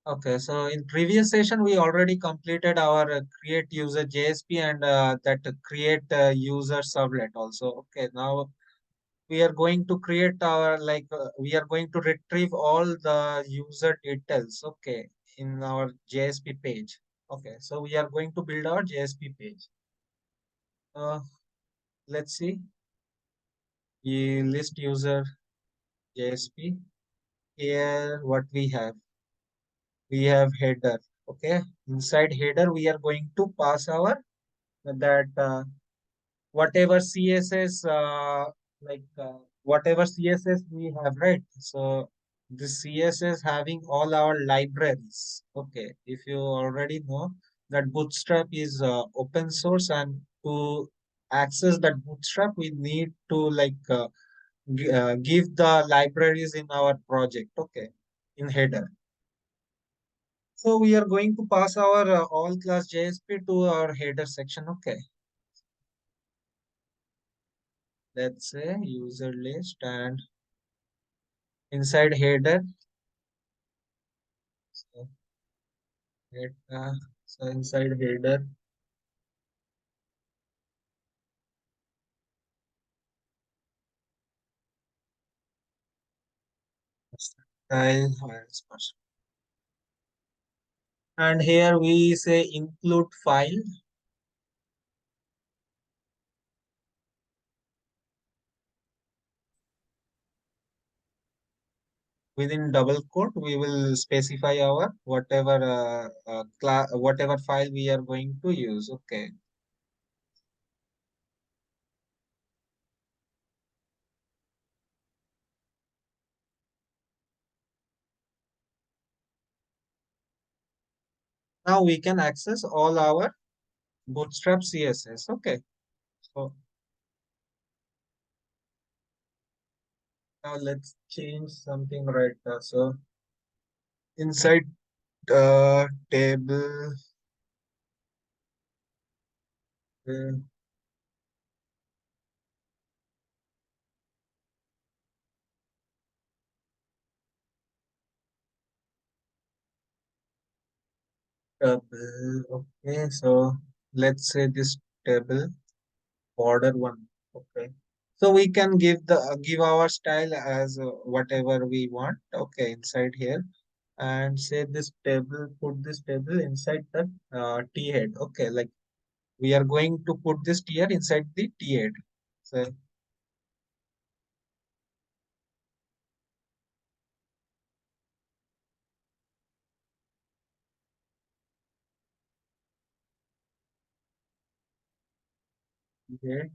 Okay, so in previous session we already completed our create user JSP and that create user servlet also. Okay, now we are going to create our we are going to retrieve all the user details. Okay, in our JSP page. Okay, so we are going to build our JSP page. Uh, let's see. We list user JSP. Here, what we have? We have header. Okay, inside header we are going to pass our that whatever CSS whatever CSS we have, right? So the CSS having all our libraries. Okay, if you already know that Bootstrap is open source, and to access that Bootstrap we need to give the libraries in our project. Okay, in header. So we are going to pass our all class JSP to our header section. Okay, let's say user list, and inside header, so, so inside header, style, and here we say include file within double quote. We will specify our whatever file we are going to use. Okay, now we can access all our Bootstrap CSS. Okay, so now let's change something right now. So inside table, uh, table. Okay, so let's say this table border one. Okay, so we can give our style as whatever we want. Okay, inside here, and say this table, put this table inside the t head. Okay, like we are going to put this tier inside the t head. So t head,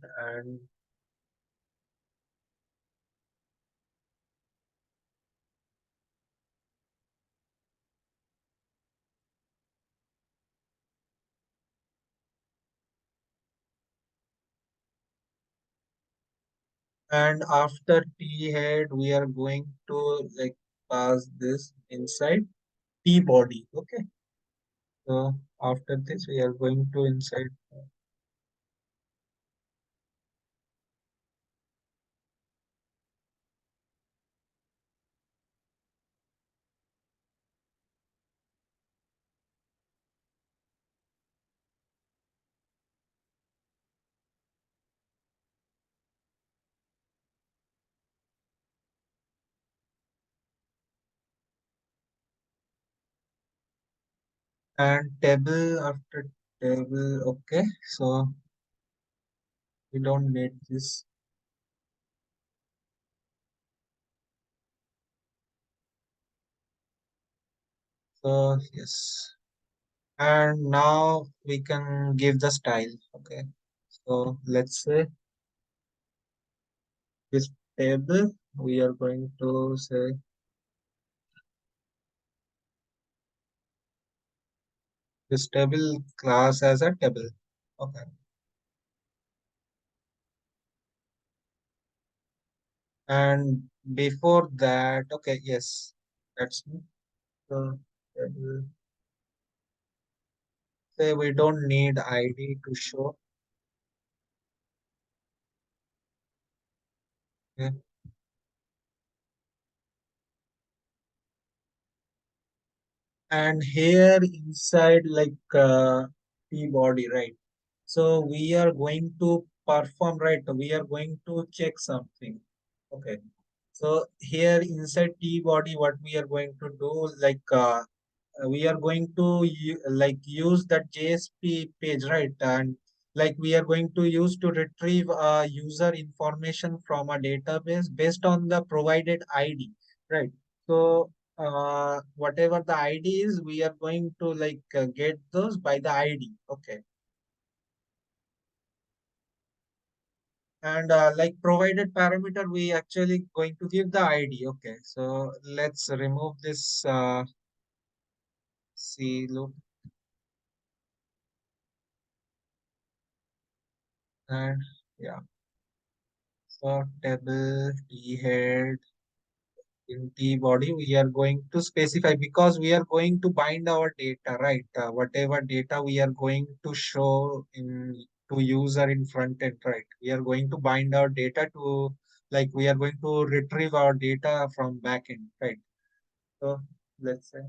and after t head we are going to like pass this inside t body. Okay, so after this we are going to inside, and table after table. Okay, so we don't need this. So yes, and now we can give the style. Okay, so let's say this table we are going to say this table class as a table. Okay, and before that, okay, yes, that's me. So table, say we don't need ID to show. Okay, And here inside T body, right? So we are going to perform, right? We are going to check something. Okay. So here inside T body, what we are going to do, we are going to use that JSP page, right? And like we are going to use to retrieve user information from a database based on the provided ID, right? So whatever the ID is, we are going to get those by the ID. Okay. And provided parameter, we actually going to give the ID. Okay. So let's remove this C loop and yeah. So table T head in T body, we are going to specify because we are going to bind our data, right? Whatever data we are going to show in to user in front end, right? We are going to bind our data to we are going to retrieve our data from back end, right? So let's say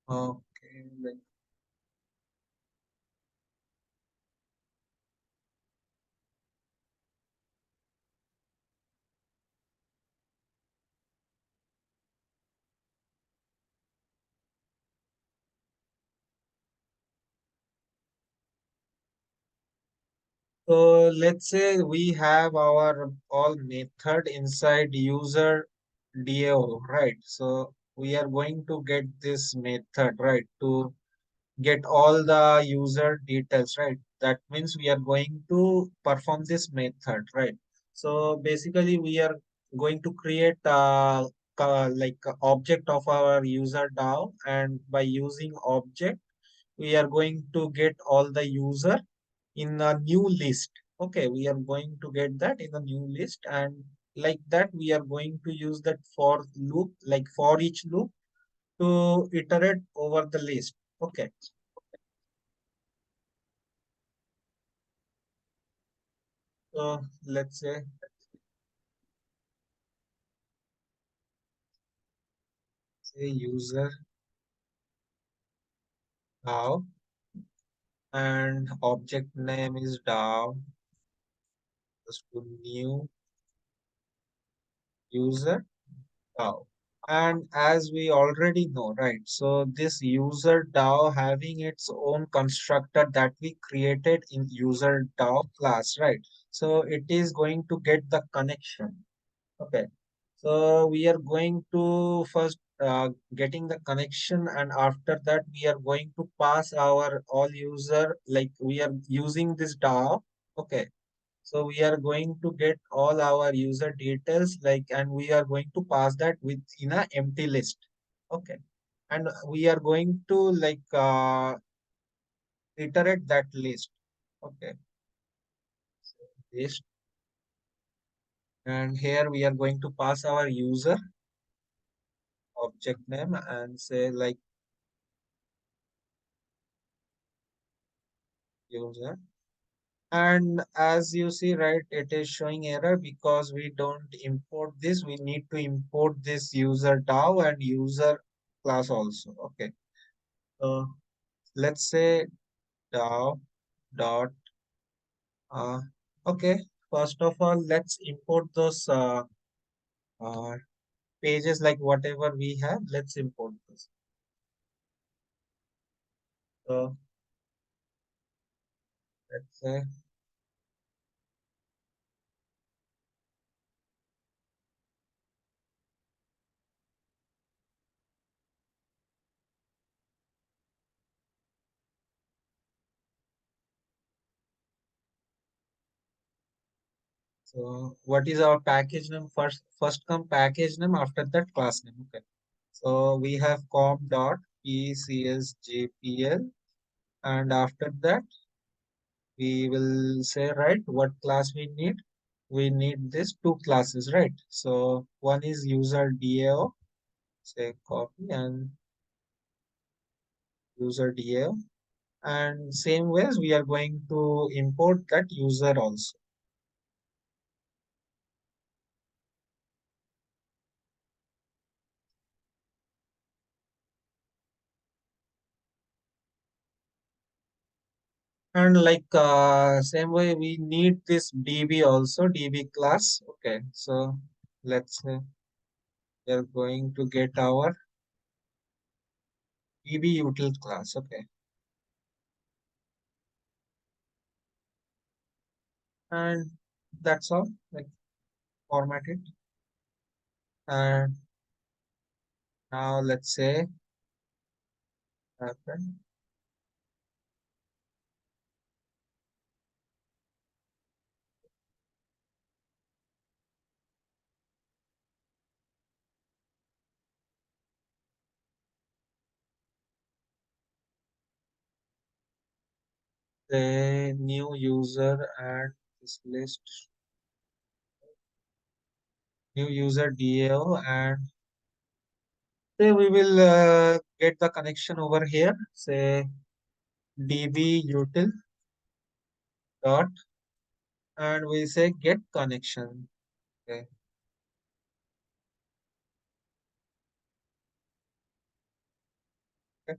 okay, so let's say we have our all method inside user DAO, right? So we are going to get this method, right, to get all the user details, right? That means we are going to perform this method, right? So basically, we are going to create a object of our user DAO, and by using object, we are going to get all the user in a new list. Okay, we are going to get that in a new list, and like that, we are going to use that for loop, like for each loop to iterate over the list. Okay. So let's say user DAO and object name is DAO equals to new user DAO. And as we already know, right? So this user DAO having its own constructor that we created in user DAO class, right? So it is going to get the connection. Okay. So we are going to first getting the connection, and after that we are going to pass our all user, like we are using this DAO. Okay. So we are going to get all our user details, and we are going to pass that within a empty list. Okay. And we are going to iterate that list. Okay. List. And here we are going to pass our user object name and say user. And as you see, right, it is showing error because we don't import this. We need to import this user DAO and user class also. Okay. So let's say DAO dot. Uh, okay. First of all, let's import those uh, pages like whatever we have. Let's import this. So let's say so. What is our package name? First come package name. After that class name. Okay. So we have com dot pcsjpl, and after that we will say, right, what class we need. We need this two classes, right? So one is user DAO, say copy and user DAO, and same ways we are going to import that user also. And like same way we need this DB also, DB class. Okay, so let's say we are going to get our DB util class. Okay, and that's all. Like format it. And now let's say happen the new user and this list, new user DAO, and say we will get the connection over here. Say DB util dot, and we say get connection. Okay. Okay.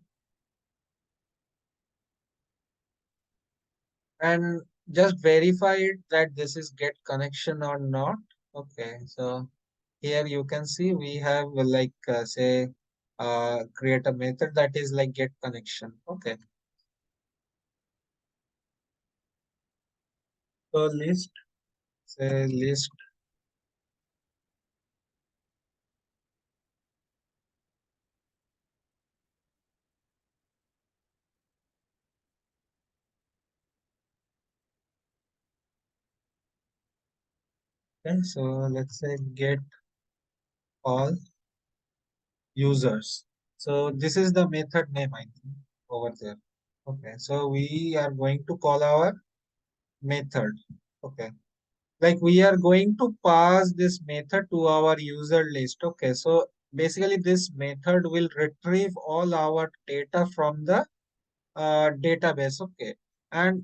And just verify it that this is get connection or not. Okay, so here you can see we have like say create a method that is like get connection. Okay, so list, say list. Okay, so let's say get all users. So this is the method name, I think, over there. Okay, so we are going to call our method. Okay, like we are going to pass this method to our user list. Okay, so basically this method will retrieve all our data from the database. Okay, and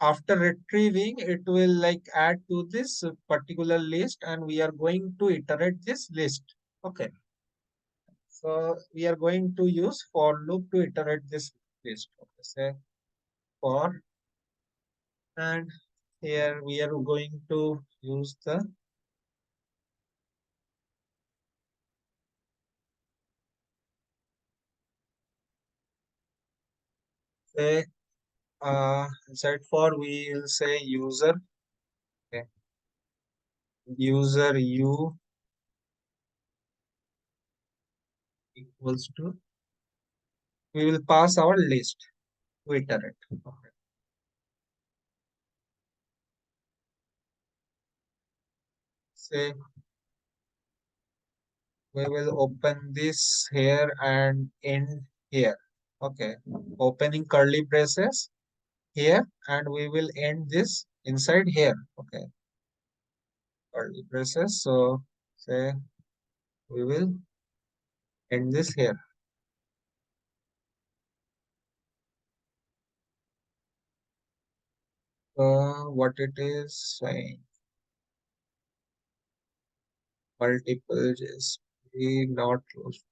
after retrieving, it will like add to this particular list, and we are going to iterate this list. Okay, so we are going to use for loop to iterate this list. Okay, say for, and here we are going to use the say inside for we will say user. Okay, user u equals to, we will pass our list to iterate. Okay, say we will open this here and end here. Okay, opening curly braces here, and we will end this inside here. Okay, curly braces. So say we will end this here. What it is saying, multiple just be not close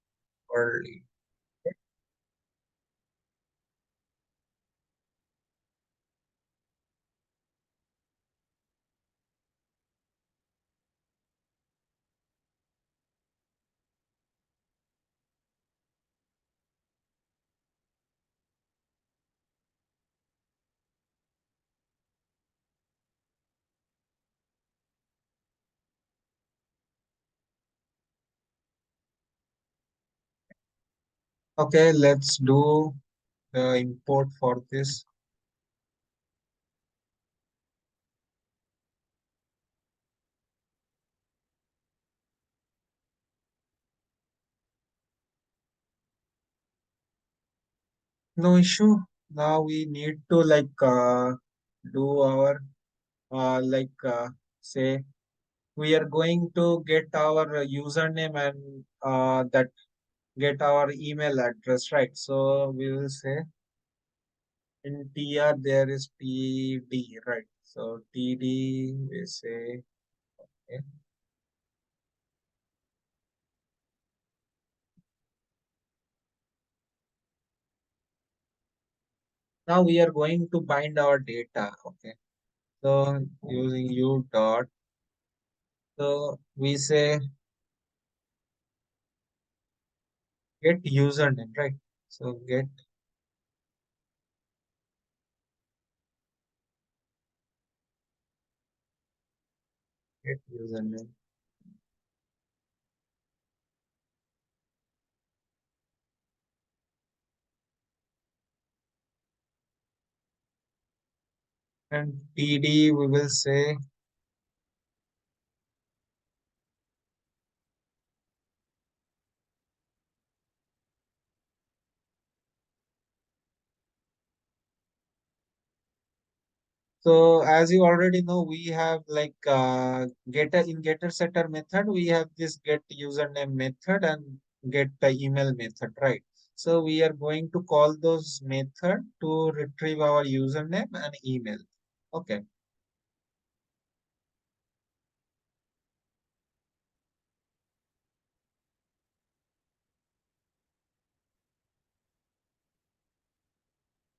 curly. Okay, let's do the import for this. No issue. Now we need to like do our like say we are going to get our username and that get our email address, right? So we will say in tr there is td, right? So td we say okay, Now we are going to bind our data. Okay. So using u dot. So we say get username, right? So get username. And TD we will say. So as you already know, we have like getter in getter setter method, we have this get username method and get the email method, right? So we are going to call those method to retrieve our username and email. Okay.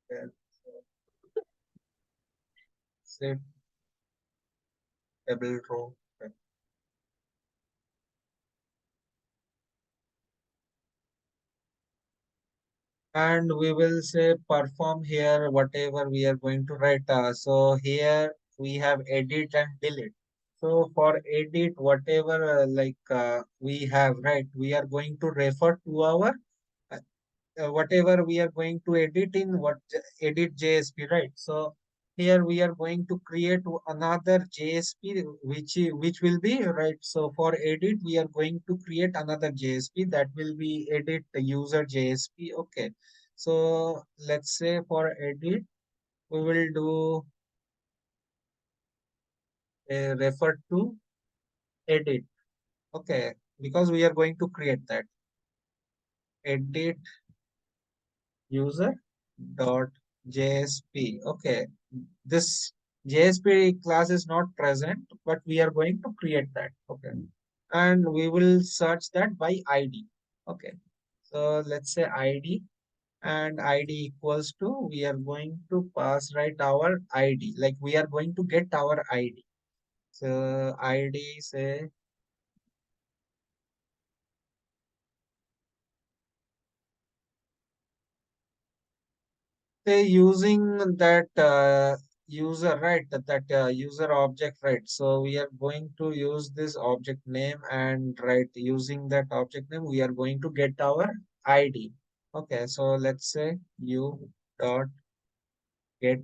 Then set table row. Okay. And we will say perform here whatever we are going to write. So here we have edit and delete. So for edit, whatever we have, right, we are going to refer to our uh, whatever we are going to edit in edit JSP, right? So here we are going to create another JSP which will be right. So for edit, we are going to create another JSP that will be edit the user JSP. Okay. So let's say for edit, we will do a refer to edit. Okay, because we are going to create that edit user dot JSP. Okay, this JSP class is not present, but we are going to create that. Okay, and we will search that by ID. Okay, so let's say ID and ID equals to we are going to pass right our ID. Like we are going to get our ID. So ID say say using that user, right, that user object, right? So we are going to use this object name, and right, using that object name we are going to get our ID. Okay, so let's say u dot get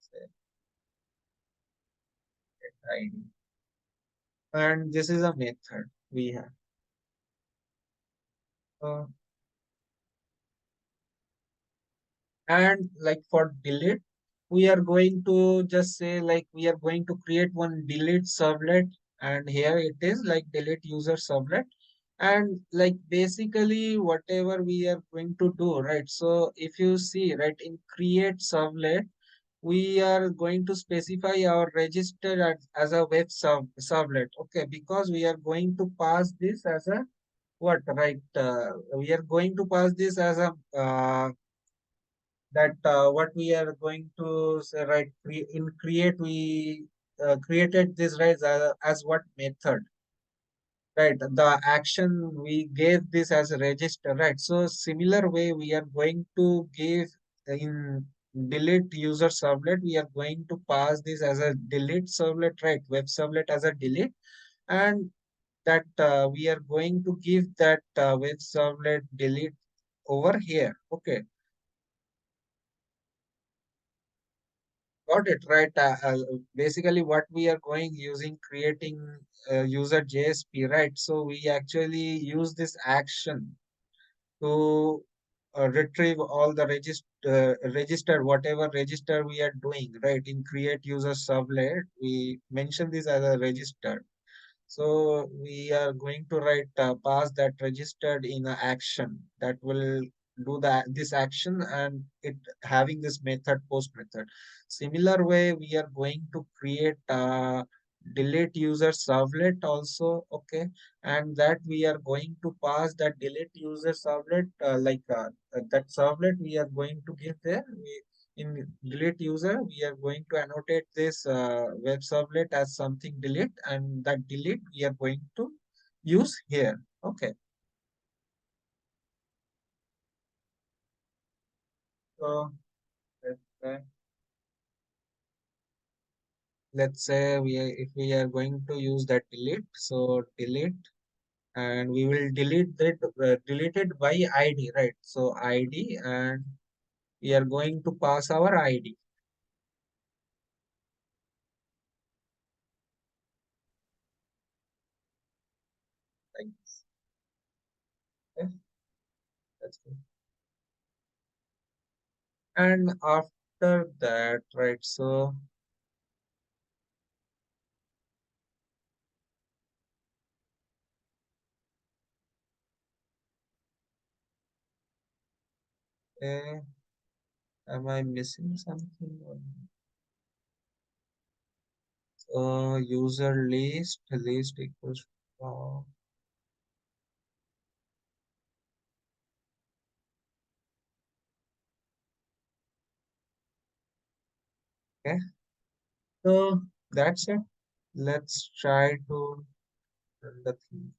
say, ID, and this is a method we have. uh, and like for delete, we are going to just say like we are going to create one delete servlet, and here it is like delete user servlet. And like basically whatever we are going to do, right? So if you see right in create servlet, we are going to specify our register as a servlet. Okay, because we are going to pass this as a what, right? We are going to pass this as a that what we are going to say, right? In create, we created this, right, as what method, right? The action we gave this as a register, right? So similar way we are going to give in delete user servlet, we are going to pass this as a delete servlet, right? Web servlet as a delete, and that we are going to give that web servlet delete over here. Okay. Got it, right. Basically, what we are going using creating user JSP, right? So we actually use this action to retrieve all the register, whatever register we are doing, right? In create user servlet, we mention this as a register. So we are going to write pass that registered in a action that will do that this action, and it having this method post method. Similar way we are going to create delete user servlet also, okay, and that we are going to pass that delete user servlet, that servlet we are going to give there. In delete user we are going to annotate this web servlet as something delete, and that delete we are going to use here. Okay, so let's say, if we are going to use that delete, so delete, and we will delete it by id, right? So id, and we are going to pass our id, like this. Okay, that's good. And after that, right, so eh, am I missing something? User list equals, uh, okay, so that's it. Let's try to run the thing.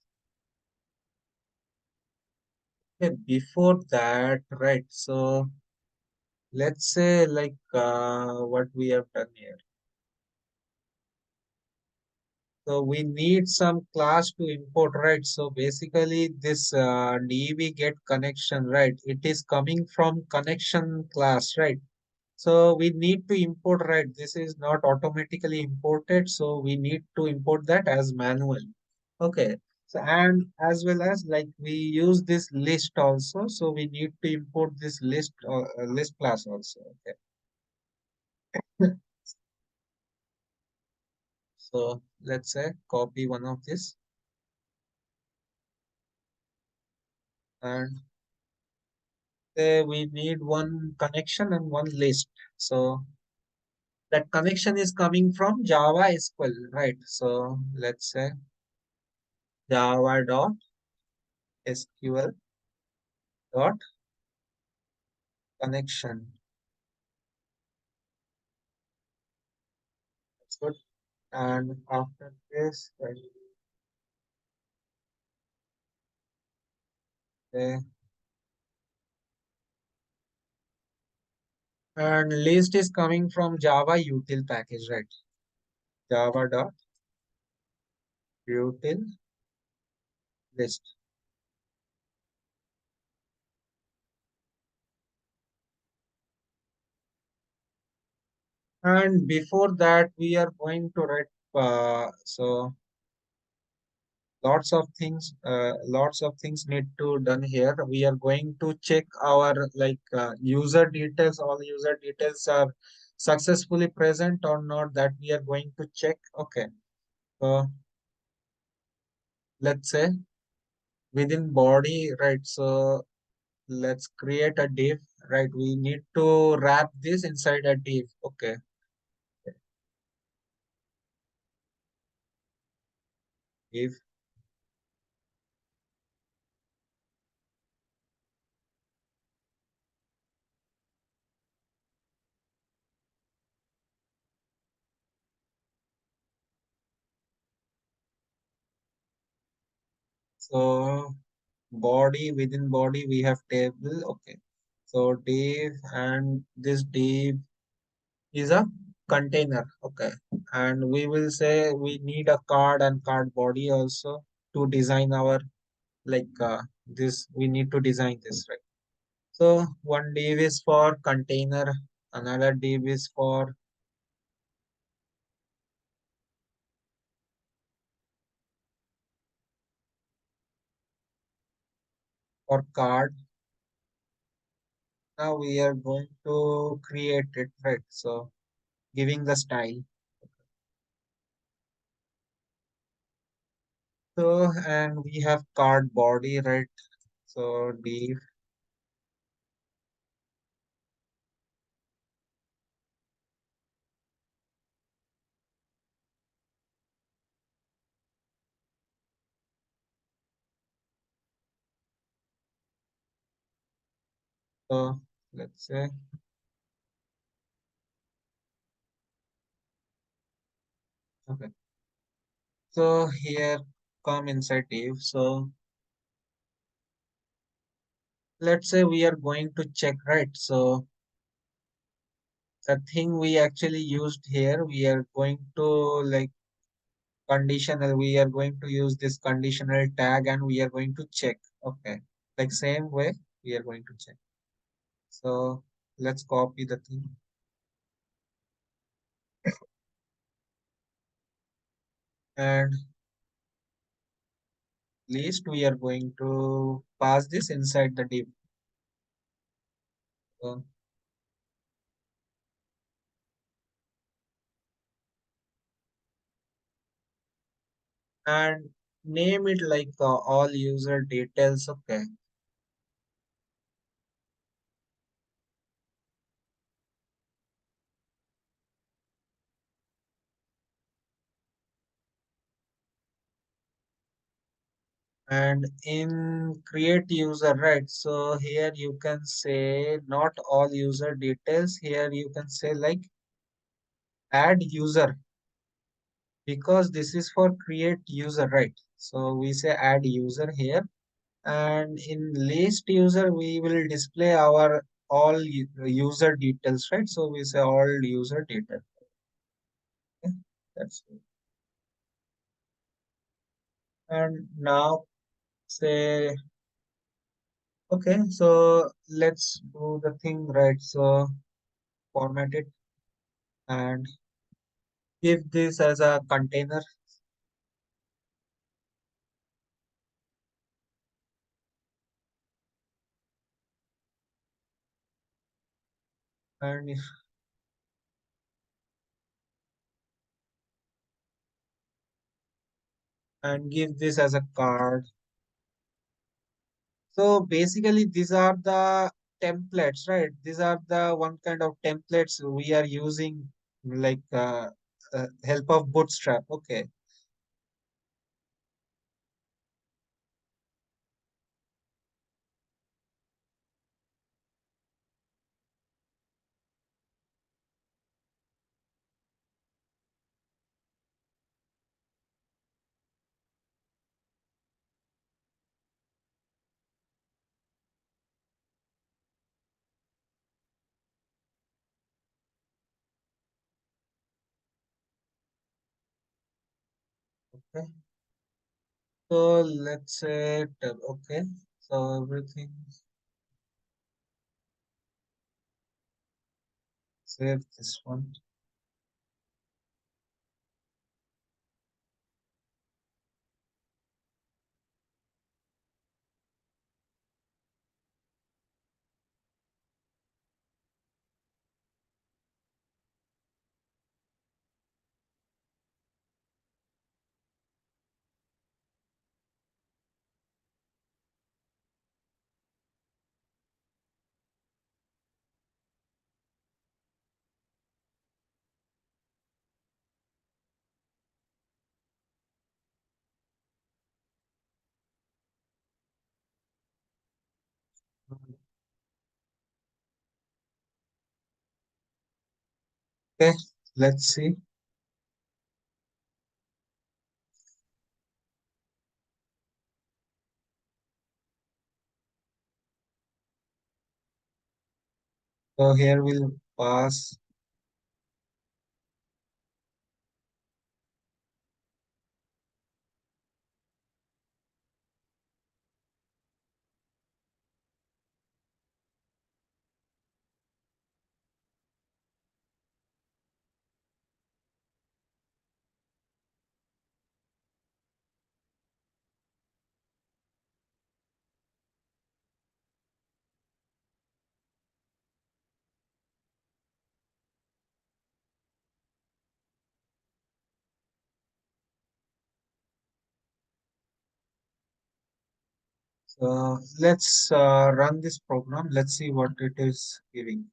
Okay, before that, right, so let's say what we have done here. So we need some class to import, right? So basically this DB get connection, right? It is coming from connection class, right? So we need to import, right? This is not automatically imported, so we need to import that as manual. Okay. So and as well as like we use this list also, so we need to import this list class also. Okay. So let's say copy one of this, and say we need one connection and one list. So that connection is coming from Java SQL, right? So let's say Java dot SQL dot connection. That's good. And after this, uh, and list is coming from Java util package, right? Java dot util list. And before that, we are going to write, so lots of things need to done here. We are going to check our user details, all user details are successfully present or not, that we are going to check. Okay, so let's say within body, right, so let's create a div, right? We need to wrap this inside a div. Okay, div. So body, within body we have table. Okay, so div, and this div is a container. Okay, and we will say we need a card and card body also to design our this. We need to design this, right? So one div is for container, another div is for card. Now we are going to create it, right? So giving the style. So and we have card body, right? So div, So let's say, okay. So here come inside div. So let's say we are going to check, right? So the thing we actually used here, we are going to like conditional, we are going to use this conditional tag and we are going to check. Okay. Like same way we are going to check. So let's copy the thing and least we are going to pass this inside the div. So, and name it like all user details. Okay. And in create user, right? So here you can say not all user details. Here you can say like add user because this is for create user, right? So we say add user here. And in list user, we will display our all user details, right? So we say all user details. Okay? That's it. And now say, okay, so let's do the thing, right? So format it and give this as a container. And and give this as a card. So basically, these are the templates, right? These are the one kind of templates we are using, like help of Bootstrap. Okay, okay. So let's say, okay. So everything, save this one. Okay, let's see. So here we'll pass. So let's run this program. Let's see what it is giving.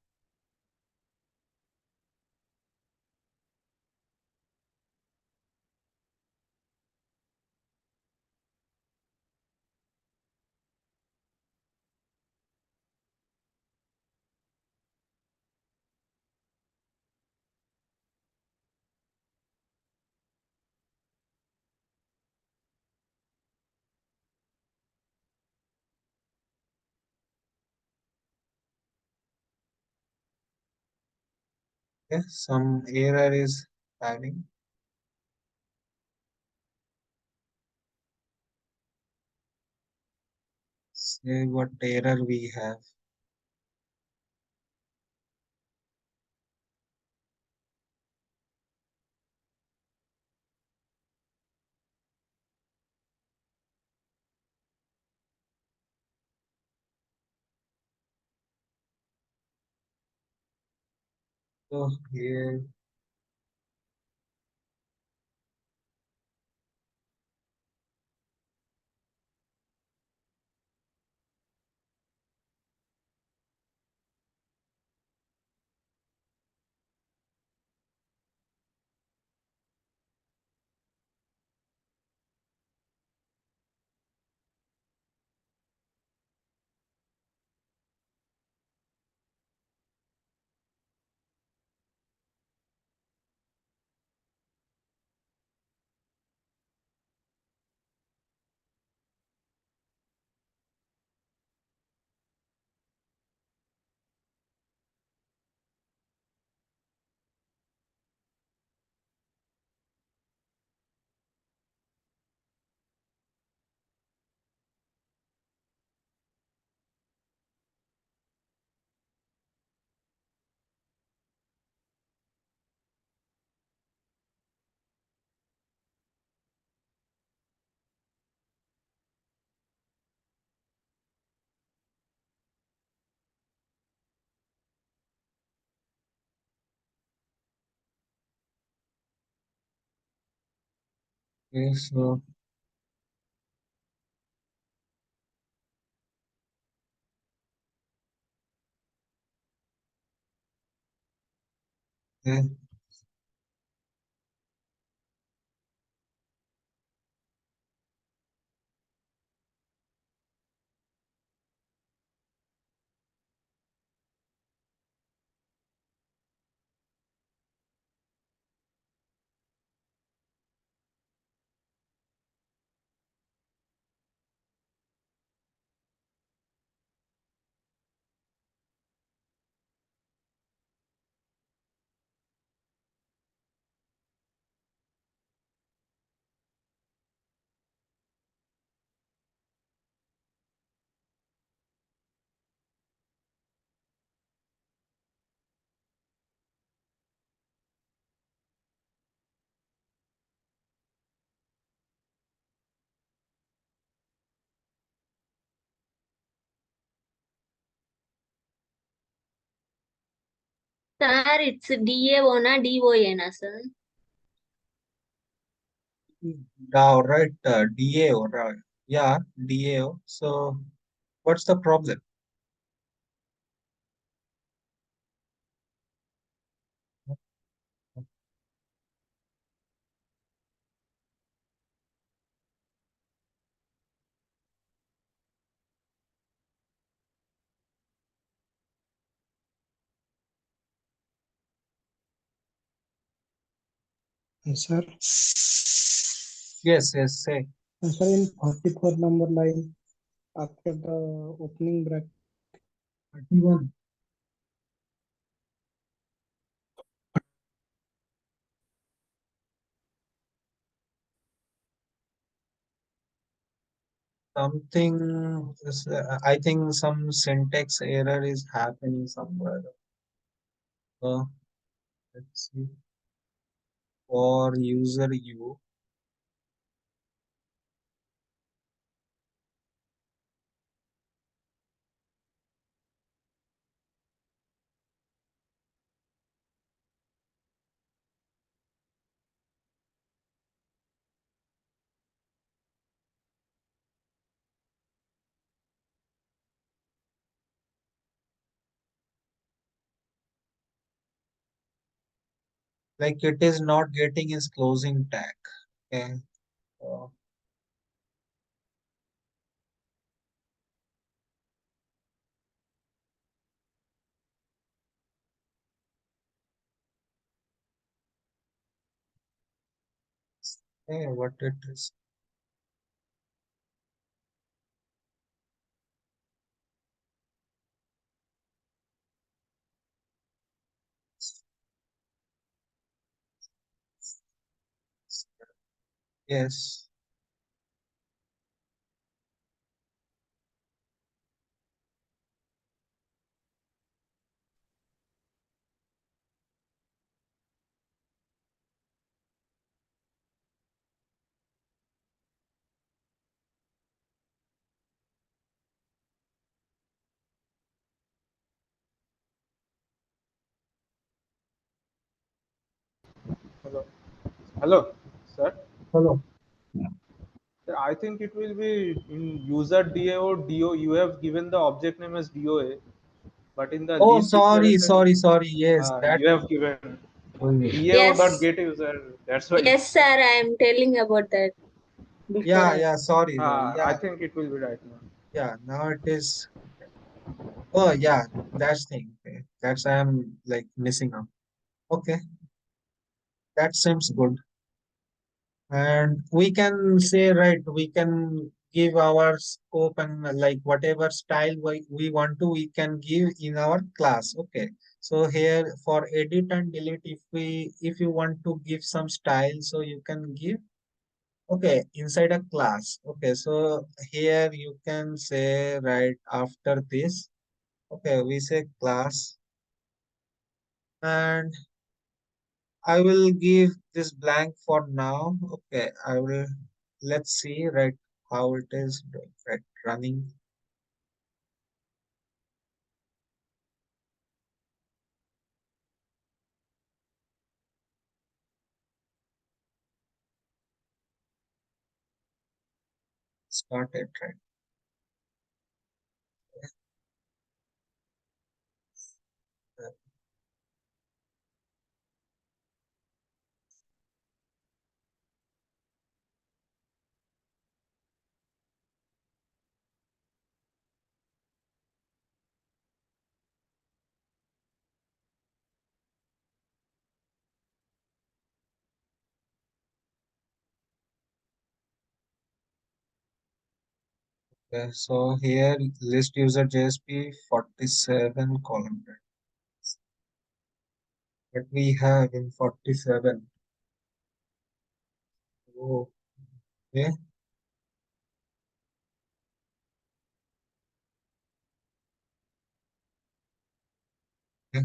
Okay, some error is having. Say what error we have. So here, okay, so okay, Sir, it's DAO na DOA na sir. now right, DAO, right? Yeah, DAO. So what's the problem? Sir, Yes, yes, say. sir, in 44 number line, after the opening bracket, 31. Something is, I think some syntax error is happening somewhere. So let's see. For user U, like it is not getting its closing tag. Okay. So, what it is. Yes. Hello. Hello, sir. Hello. Sir, I think it will be in user DA or DO. You have given the object name as DOA, but in the Oh, list sorry, declaration, sorry, sorry. Yes, that. you have given Oh, yeah. DAO dot Yes, get user. That's why. yes, sir. I am telling about that before. Yeah, yeah. Sorry, sorry. I Yeah, think it will be right now. yeah. Now it is. Oh, yeah. That's thing. Okay. That's I am like missing out. Okay, that seems good. And we can say, right, we can give our scope and like whatever style we want to, we can give in our class. Okay. So here for edit and delete, if you want to give some style, so you can give, okay, inside a class. Okay. So here you can say right after this, okay, we say class, and I will give this blank for now. Okay, I will, let's see right how it is right, running. Started right. Okay, so here list user JSP 47 column. Right? What we have in 47. Oh, okay. Okay.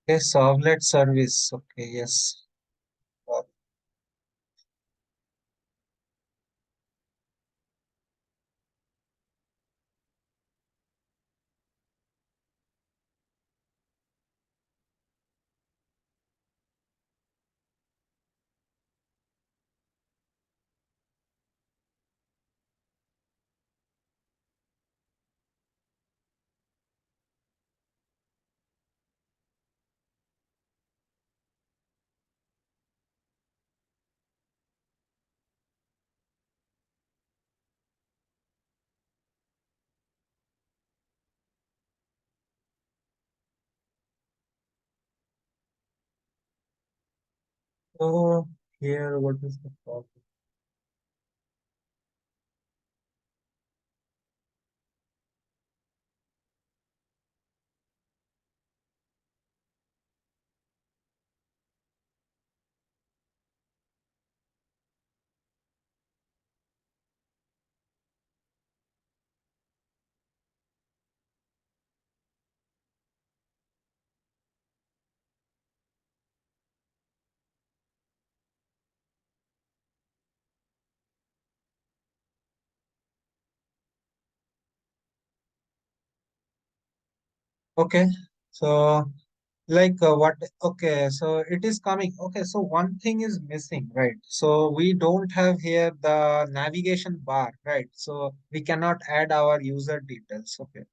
Okay, servlet service. Okay, yes. So here, what is the problem? Okay. So what, okay, so it is coming. Okay, so one thing is missing, right? So we don't have here the navigation bar, right? So we cannot add our user details. Okay.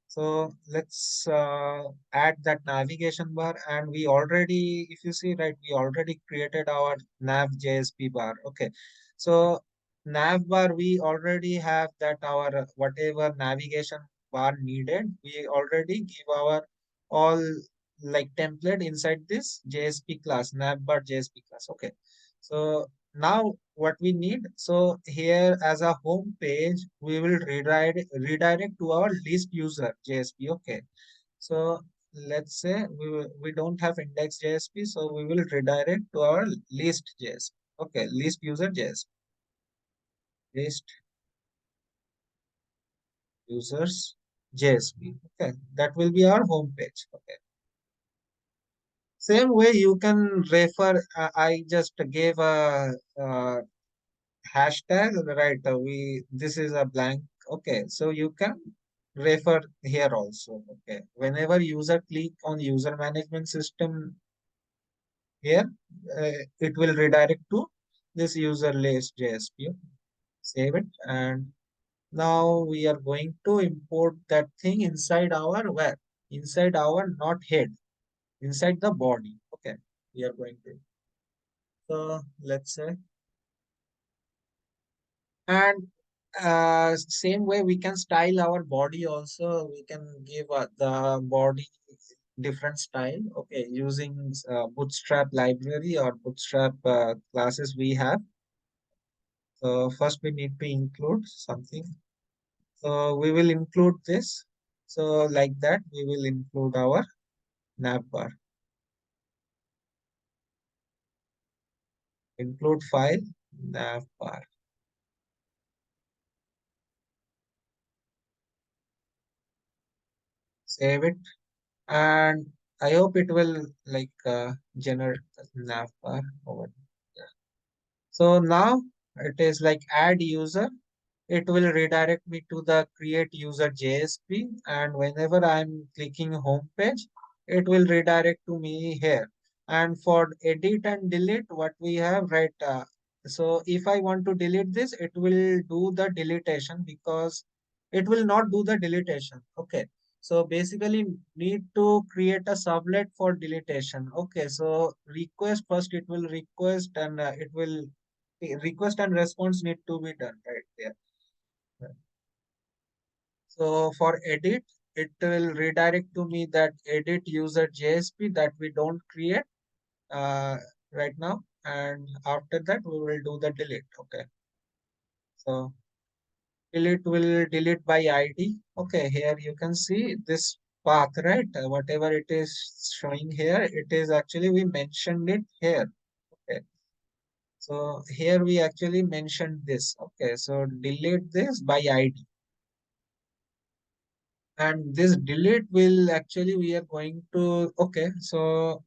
So let's add that navigation bar, and we already, if you see, right, we already created our nav JSP bar. Okay. So nav bar, we already have that our whatever navigation bar needed, we already give our all like template inside this JSP class, nav bar JSP class. Okay. So now what we need, so here as a home page, we will redirect to our list user JSP. Okay. So let's say we don't have index JSP, so we will redirect to our list JSP. Okay, list user JSP. List users JSP. Okay, that will be our home page. Okay. Same way you can refer. I just gave a hashtag, right? We this is a blank. Okay, so you can refer here also. Okay, whenever user click on user management system here, it will redirect to this user list JSP. Save it, and now we are going to import that thing inside our where, inside our not head, inside the body. Okay, we are going to, so let's say, and same way we can style our body also. We can give the body different style. Okay, using Bootstrap library or Bootstrap classes we have. So first we need to include something. So we will include this. So like that, we will include our navbar. Include file navbar. Save it, and I hope it will generate the navbar over. So now it is like add user. It will redirect me to the create user JSP. And whenever I'm clicking home page, it will redirect to me here. And for edit and delete, what we have, right? So if I want to delete this, it will do the deletion because it will not do the deletion. Okay. So basically need to create a sublet for deletion. Okay. So request first, it will request, and it will request and response need to be done right there. So for edit, it will redirect to me that edit user JSP that we don't create uh, right now. And after that, we will do the delete. Okay. So delete will delete by ID. Okay. Here you can see this path, right? Whatever it is showing here, it is actually we mentioned it here. Okay. So here we actually mentioned this. Okay. So delete this by ID. And this delete will actually we are going to, okay, so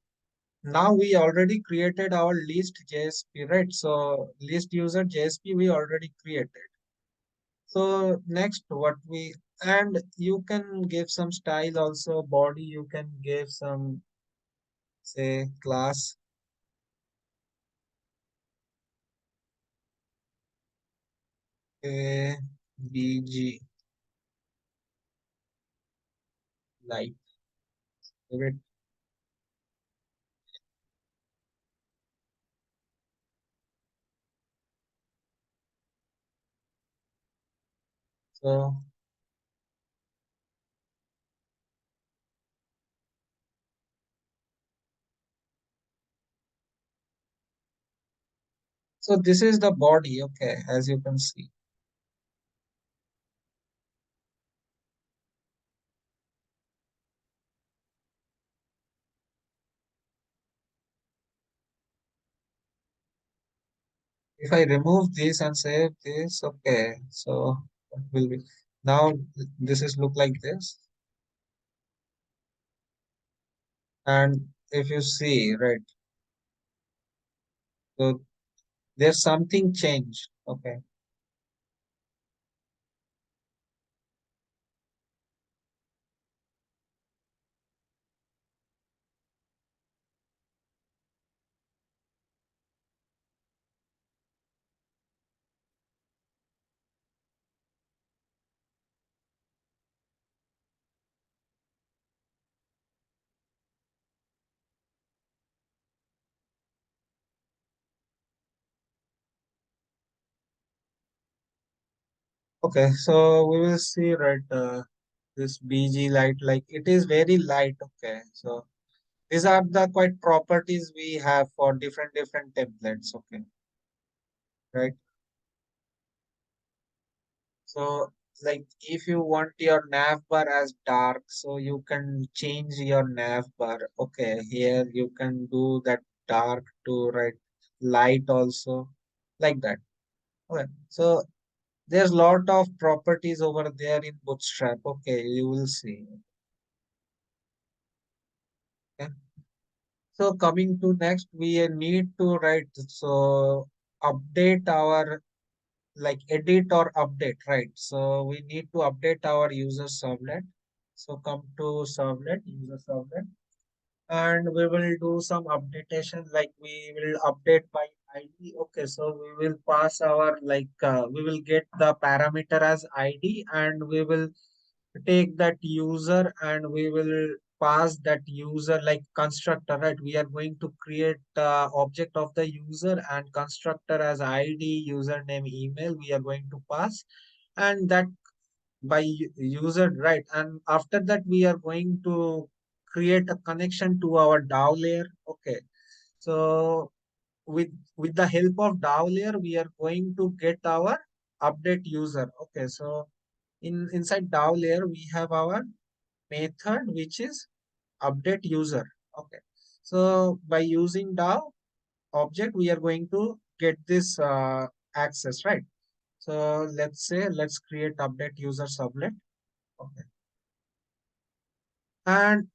now we already created our list JSP, right? So list user JSP we already created. So next what we, and you can give some style also, body you can give some, say, class BG light. Give it. So so this is the body, okay, as you can see. If I remove this and save this, okay, so what will be, now this is look like this. And if you see, right, so there's something changed. Okay. Okay, so we will see, right, this BG light, like it is very light. Okay, so these are the quite properties we have for different templates. Okay, right. So like if you want your nav bar as dark, so you can change your nav bar. Okay, here you can do that dark to right light also, like that. Okay, so there's lot of properties over there in Bootstrap. Okay, you will see. Okay. So coming to next, we need to write, so update our, like edit or update, right? So we need to update our user servlet. So come to servlet, user servlet, and we will do some updatation, like we will update by ID. Okay, so we will pass our, like we will get the parameter as ID, and we will take that user, and we will pass that user like constructor, right? We are going to create object of the user and constructor as ID, username, email we are going to pass, and that by user, right? And after that we are going to create a connection to our DAO layer. Okay, so with with the help of DAO layer we are going to get our update user. Okay, so inside DAO layer we have our method which is update user. Okay, so by using DAO object we are going to get this access, right? So let's say let's create update user sublet. Okay, and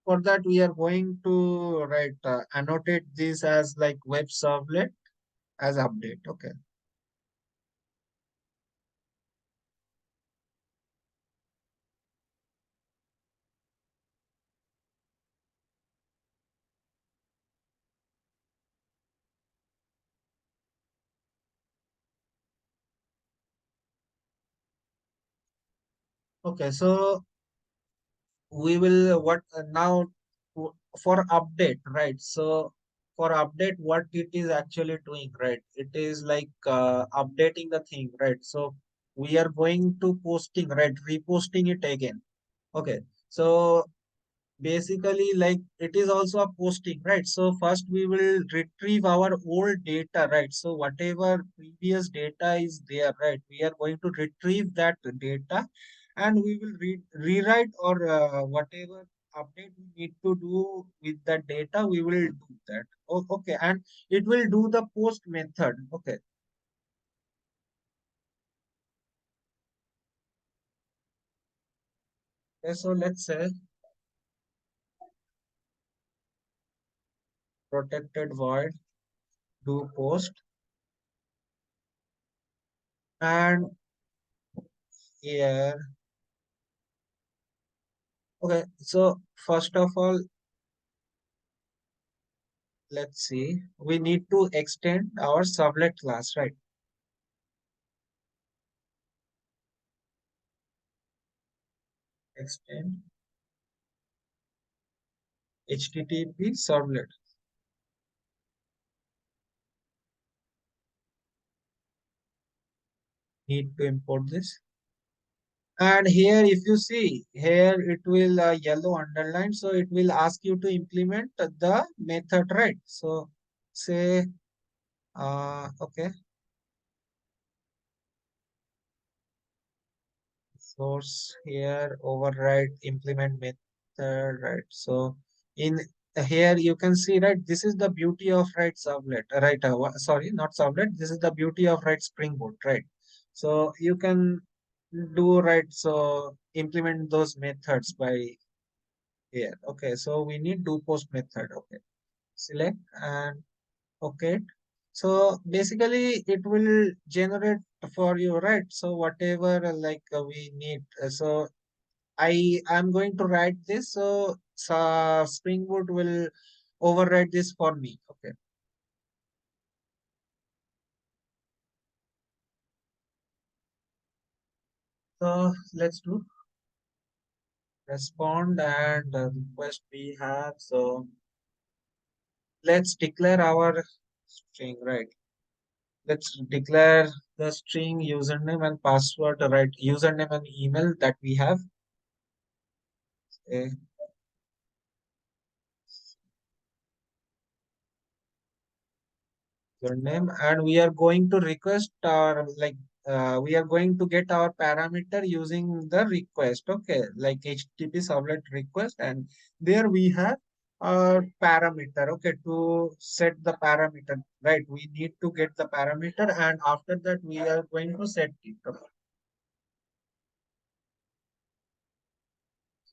for that we are going to write annotate this as like web servlet as update. Okay, okay, so we will what now for update, right? So for update what it is actually doing, right? It is like updating the thing, right? So we are going to posting, right, reposting it again. Okay, so basically like it is also a posting, right? So first we will retrieve our old data, right? So whatever previous data is there, right, we are going to retrieve that data, and we will rewrite or whatever update we need to do with that data, we will do that. Okay, and it will do the post method. Okay, okay, so let's say protected void do post, and here, okay, so first of all, let's see, we need to extend our sublet class, right? Extend HTTP servlet. Need to import this. And here, if you see, here it will yellow underline. So it will ask you to implement the method, right? So say, okay, source here, override implement method, right? So in here you can see, right, this is the beauty of right servlet, right? Sorry, not servlet. This is the beauty of right Spring Boot, right? So you can do, right, so implement those methods by here. Okay, so we need do post method. Okay, select and okay. So basically it will generate for you, right? So whatever like we need. So I am going to write this, so Spring Boot will override this for me. Okay, so let's do respond and request we have. So let's declare our string, right? let's declare the string username and password, right? Username and email that we have. Okay. Username, and we are going to request our we are going to get our parameter using the request. Okay, like HTTP servlet request, and there we have our parameter. Okay, to set the parameter, right? We need to get the parameter, and after that we are going to set it. Okay.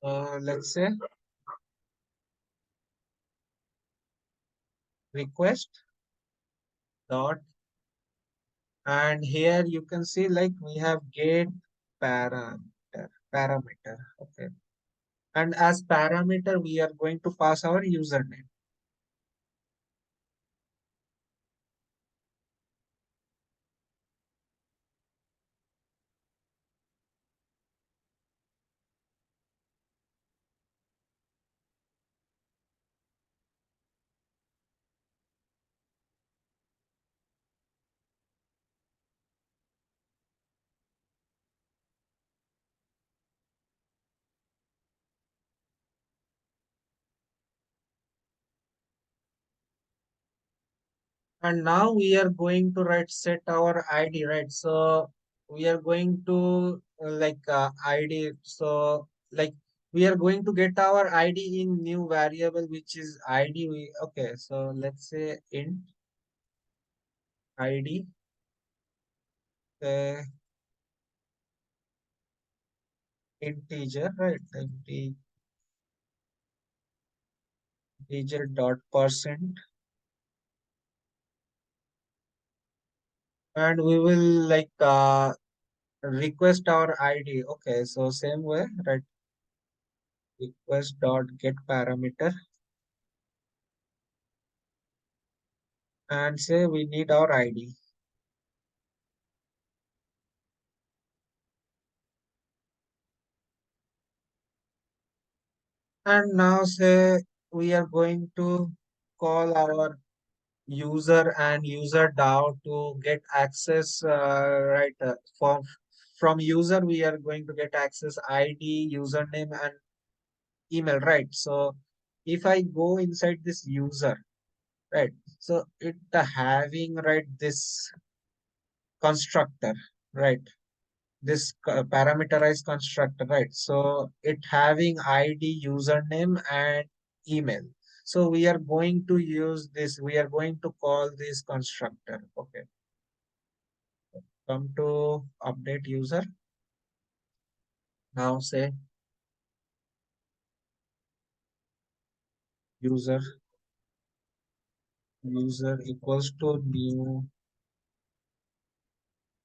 So let's say request dot, and here you can see like we have get parameter. Okay. And as parameter, we are going to pass our username. And now we are going to write set our ID, right? So we are going to ID. So like we are going to get our ID in new variable, which is ID. Okay, so let's say int ID. Uh, integer, right? Integer dot percent, and we will request our ID. Okay, so same way, right? Request dot get parameter, and say we need our ID. And now say we are going to call our user and user DAO to get access, right? From user, we are going to get access ID, username, and email, right? So if I go inside this user, right? So it having right this constructor, right? This parameterized constructor, right? So it having ID, username, and email. So we are going to use this. We are going to call this constructor. Okay. Come to update user. Now say user user equals to new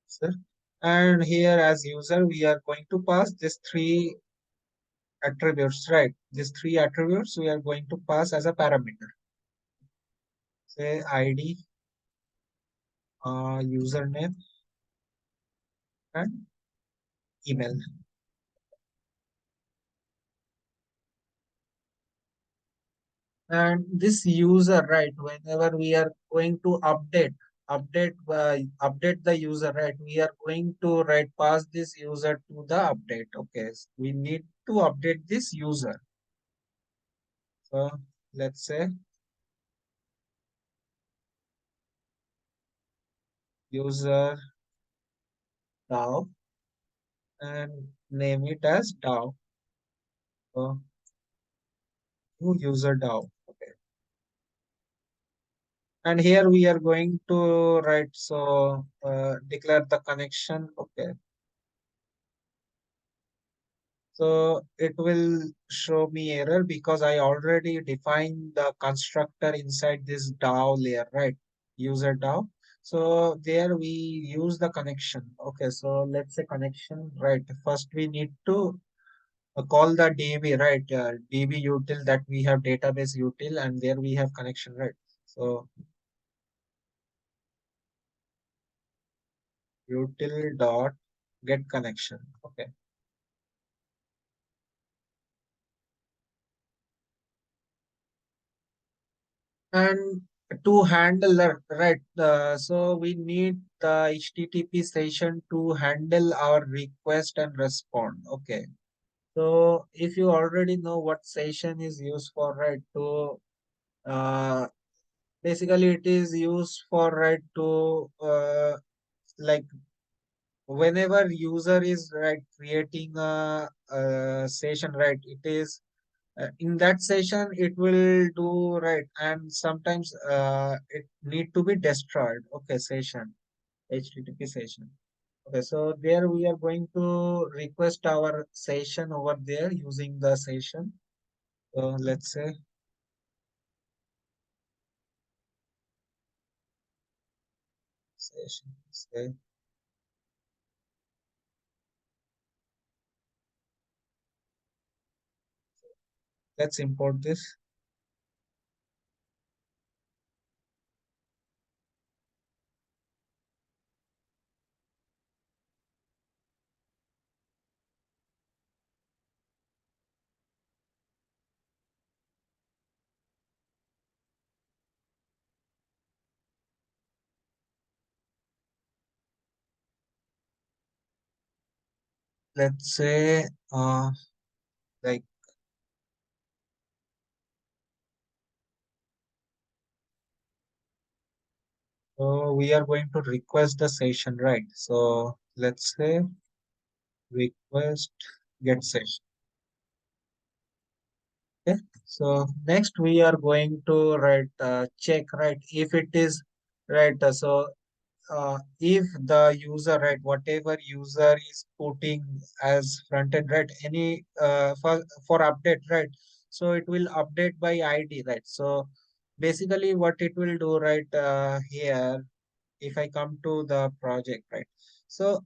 user. And here as user, we are going to pass these three attributes, right? These three attributes we are going to pass as a parameter. Say ID, username, and email. And this user, right, whenever we are going to update the user, right, we are going to right pass this user to the update. Okay, so we need to update this user. So let's say user DAO and name it as DAO. So new user DAO. Okay. And here we are going to write, so declare the connection. Okay. So it will show me error because I already defined the constructor inside this DAO layer, right? User DAO. So there we use the connection. Okay, so let's say connection, right? First we need to call the DB, right? DB util that we have database util, and there we have connection, right? So util dot get connection. Okay. And to handle that, right? So we need the HTTP session to handle our request and respond. Okay. So if you already know what session is used for, right? To basically it is used for, right, to like whenever user is, right, creating a session, right, it is in that session it will do, right, and sometimes it need to be destroyed. Okay, session, HTTP session. Okay, so there we are going to request our session over there using the session. So let's say session, say, let's import this. Let's say like so we are going to request the session, right? So let's say request get session. Okay. So next we are going to write check, right, if it is right. If the user, right, whatever user is putting as front end, right, any for update, right, so it will update by ID, right. So basically what it will do, right, here if I come to the project, right, so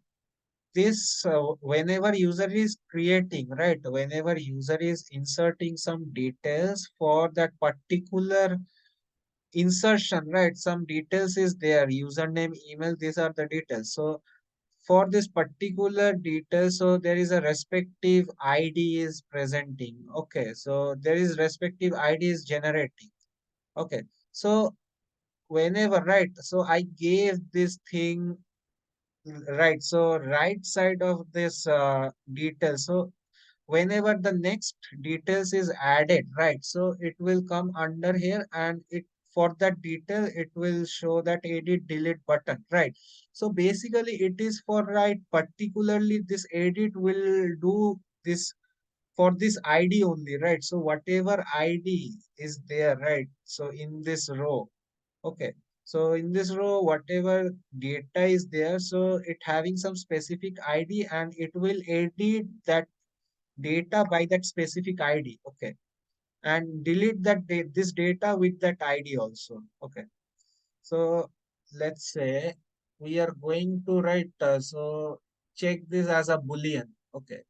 this whenever user is creating, right, whenever user is inserting some details for that particular insertion, right, some details is there, username, email, these are the details. So for this particular detail, so there is a respective ID is presenting. Okay, so there is respective ID is generating. Okay, so whenever, right, so I gave this thing, right, so right side of this detail, so whenever the next details is added, right, so it will come under here, and it for that detail it will show that edit delete button, right. So basically it is for, right, particularly this edit will do this for this ID only, right. So whatever ID is there, right, so in this row. Okay, so in this row, whatever data is there, so it having some specific ID, and it will edit that data by that specific ID. Okay, and delete that this data with that ID also. Okay, so let's say we are going to write so check this as a boolean. Okay,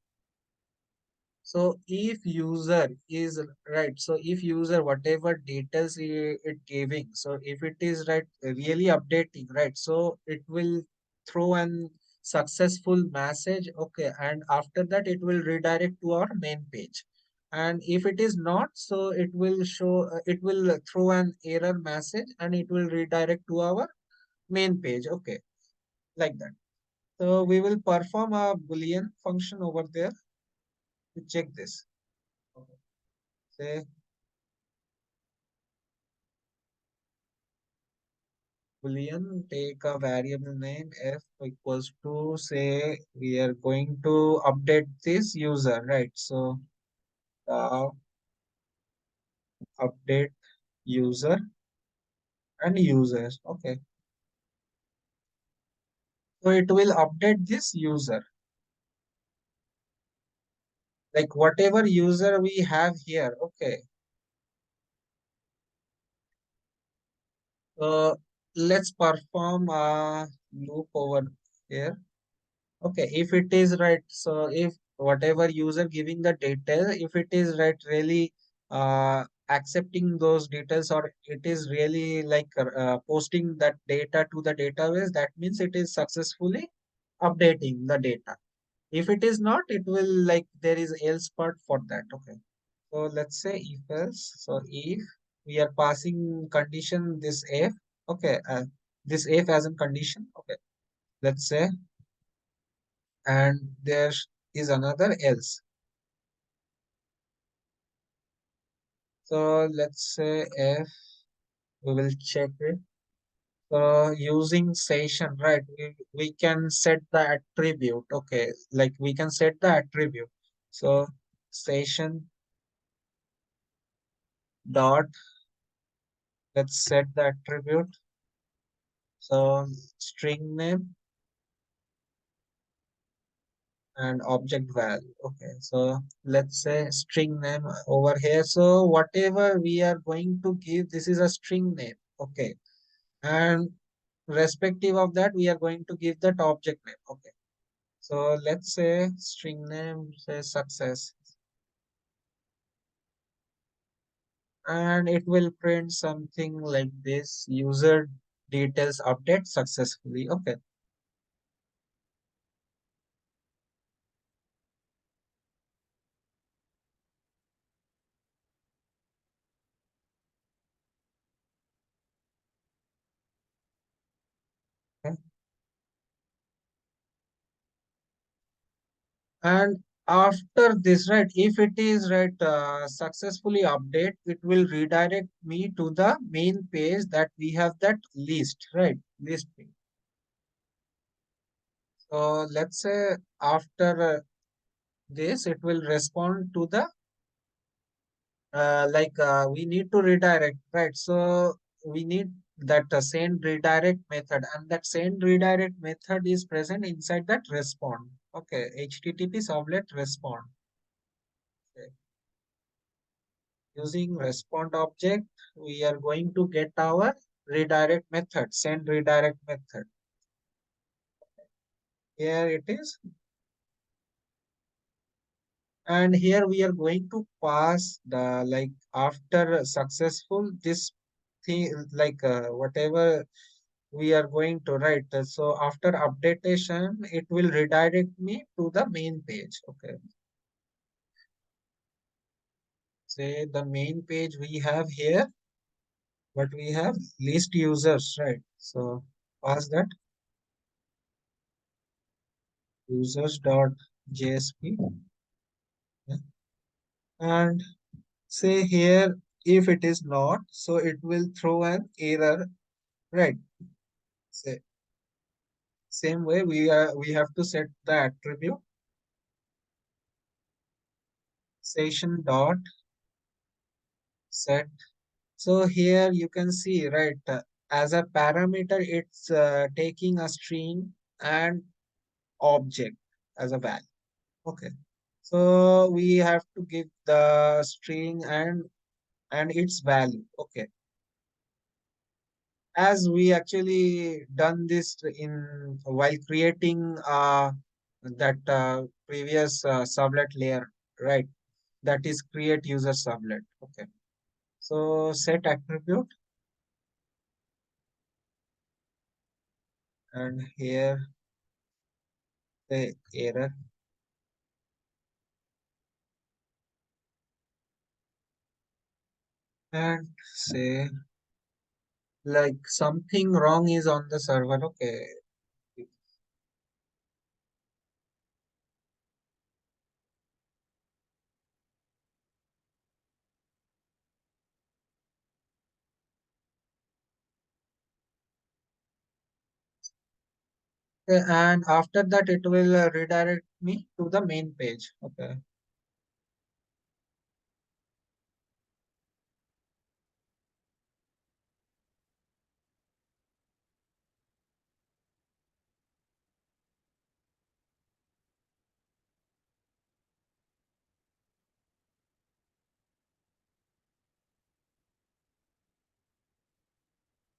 so if user is right, so if user whatever details it giving, so if it is, right, really updating, right, so it will throw an successful message. Okay, and after that it will redirect to our main page. And if it is not, so it will show, it will throw an error message, and it will redirect to our main page. Okay, like that. So we will perform a boolean function over there to check this. Okay. Say boolean, take a variable name f equals to, say we are going to update this user, right? So update user and users. Okay, so it will update this user, like whatever user we have here. Okay, so let's perform a loop over here. Okay, if it is right, so if whatever user giving the detail, if it is, right, really accepting those details, or it is really like posting that data to the database, that means it is successfully updating the data. If it is not, it will, like, there is else part for that. Okay, so let's say if else, so if we are passing condition this if. Okay, this if as in condition. Okay, let's say, and there is another else. So let's say if we will check it. So using session, right? We can set the attribute. Okay, like we can set the attribute. So session dot, let's set the attribute. So string name and object value. Okay, so let's say string name over here. So whatever we are going to give, this is a string name. Okay, and respective of that, we are going to give that object name. Okay, so let's say string name, say success, and it will print something like this: user details update successfully. Okay, okay. And after this, right, if it is right successfully update, it will redirect me to the main page that we have that list, right? List page. So let's say after this, it will respond to the we need to redirect, right? So we need that send redirect method, and that send redirect method is present inside that respond. Okay, HTTP servlet respond. Okay. Using respond object, we are going to get our redirect method, send redirect method. Here it is. And here we are going to pass the, like, after successful this thing, whatever we are going to write. So after updatation, it will redirect me to the main page. Okay. Say the main page we have here, but we have list users, right? So pass that users.jsp, and say here if it is not, so it will throw an error, right? Say same way we have to set the attribute session dot set. So here you can see, right, as a parameter, it's taking a string and object as a value. Okay. So we have to give the string and its value. Okay. As we actually done this in while creating that previous sublet layer, right? That is create user sublet. Okay. So set attribute, and here the error, and say like something wrong is on the server. Okay. Okay, and after that it will redirect me to the main page. Okay.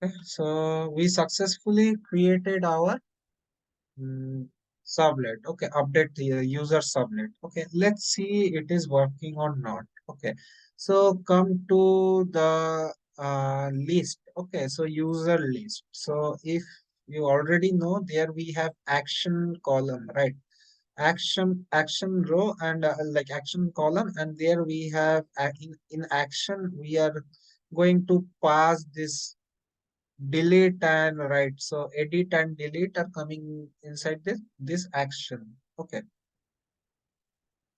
Okay. So we successfully created our mm, sublet. Okay, update the user sublet. Okay, let's see it is working or not. Okay, so come to the list. Okay, so user list. So if you already know, there we have action column, right? Action row, and like action column, and there we have in action we are going to pass this delete and write. So edit and delete are coming inside this action. Okay.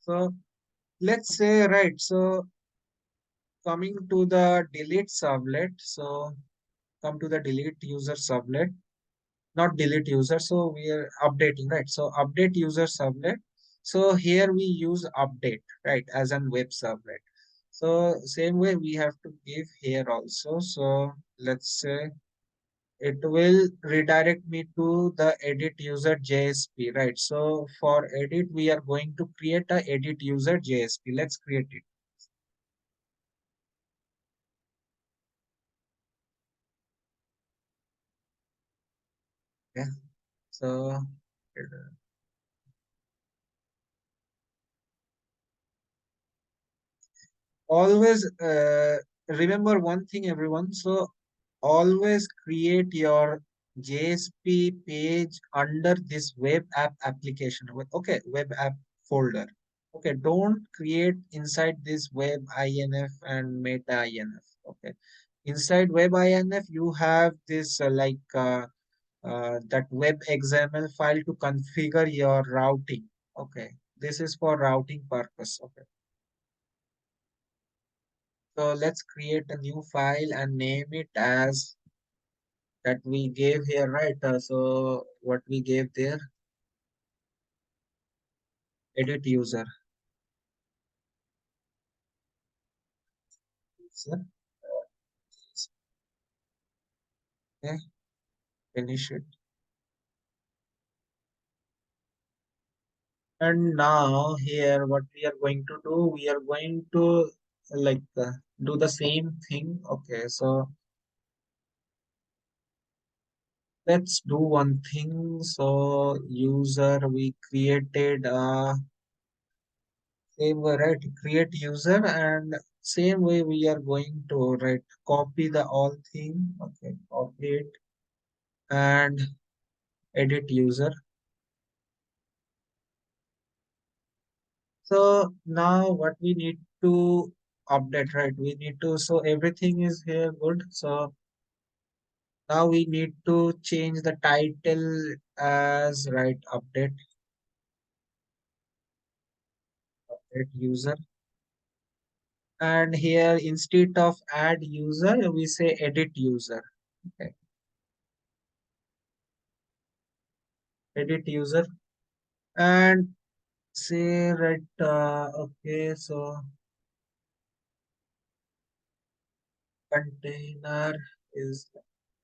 So let's say, right, so coming to the delete servlet. So come to the delete user servlet, not delete user. So we are updating, right? So update user servlet. So here we use update, right, as an web servlet. So same way we have to give here also. So let's say it will redirect me to the edit user JSP, right? So for edit, we are going to create a edit user JSP. Let's create it. Okay. So always remember one thing, everyone. So always create your JSP page under this web app application. Okay, web app folder. Okay, don't create inside this web INF and meta INF. Okay, inside web INF you have this that web XML file to configure your routing. Okay, this is for routing purpose. Okay, so let's create a new file and name it as that we gave here, right? So what we gave there, edit user. So, okay, finish it. And now here, what we are going to do, we are going to do the same thing. Okay, so let's do one thing. So user, we created same way, right? Create user, and same way we are going to copy the all thing. Okay, copy it and edit user. So now what we need to update, right? We need to, so everything is here good. So now we need to change the title as update user. And here instead of add user, we say edit user. Okay, edit user. And say okay, so container is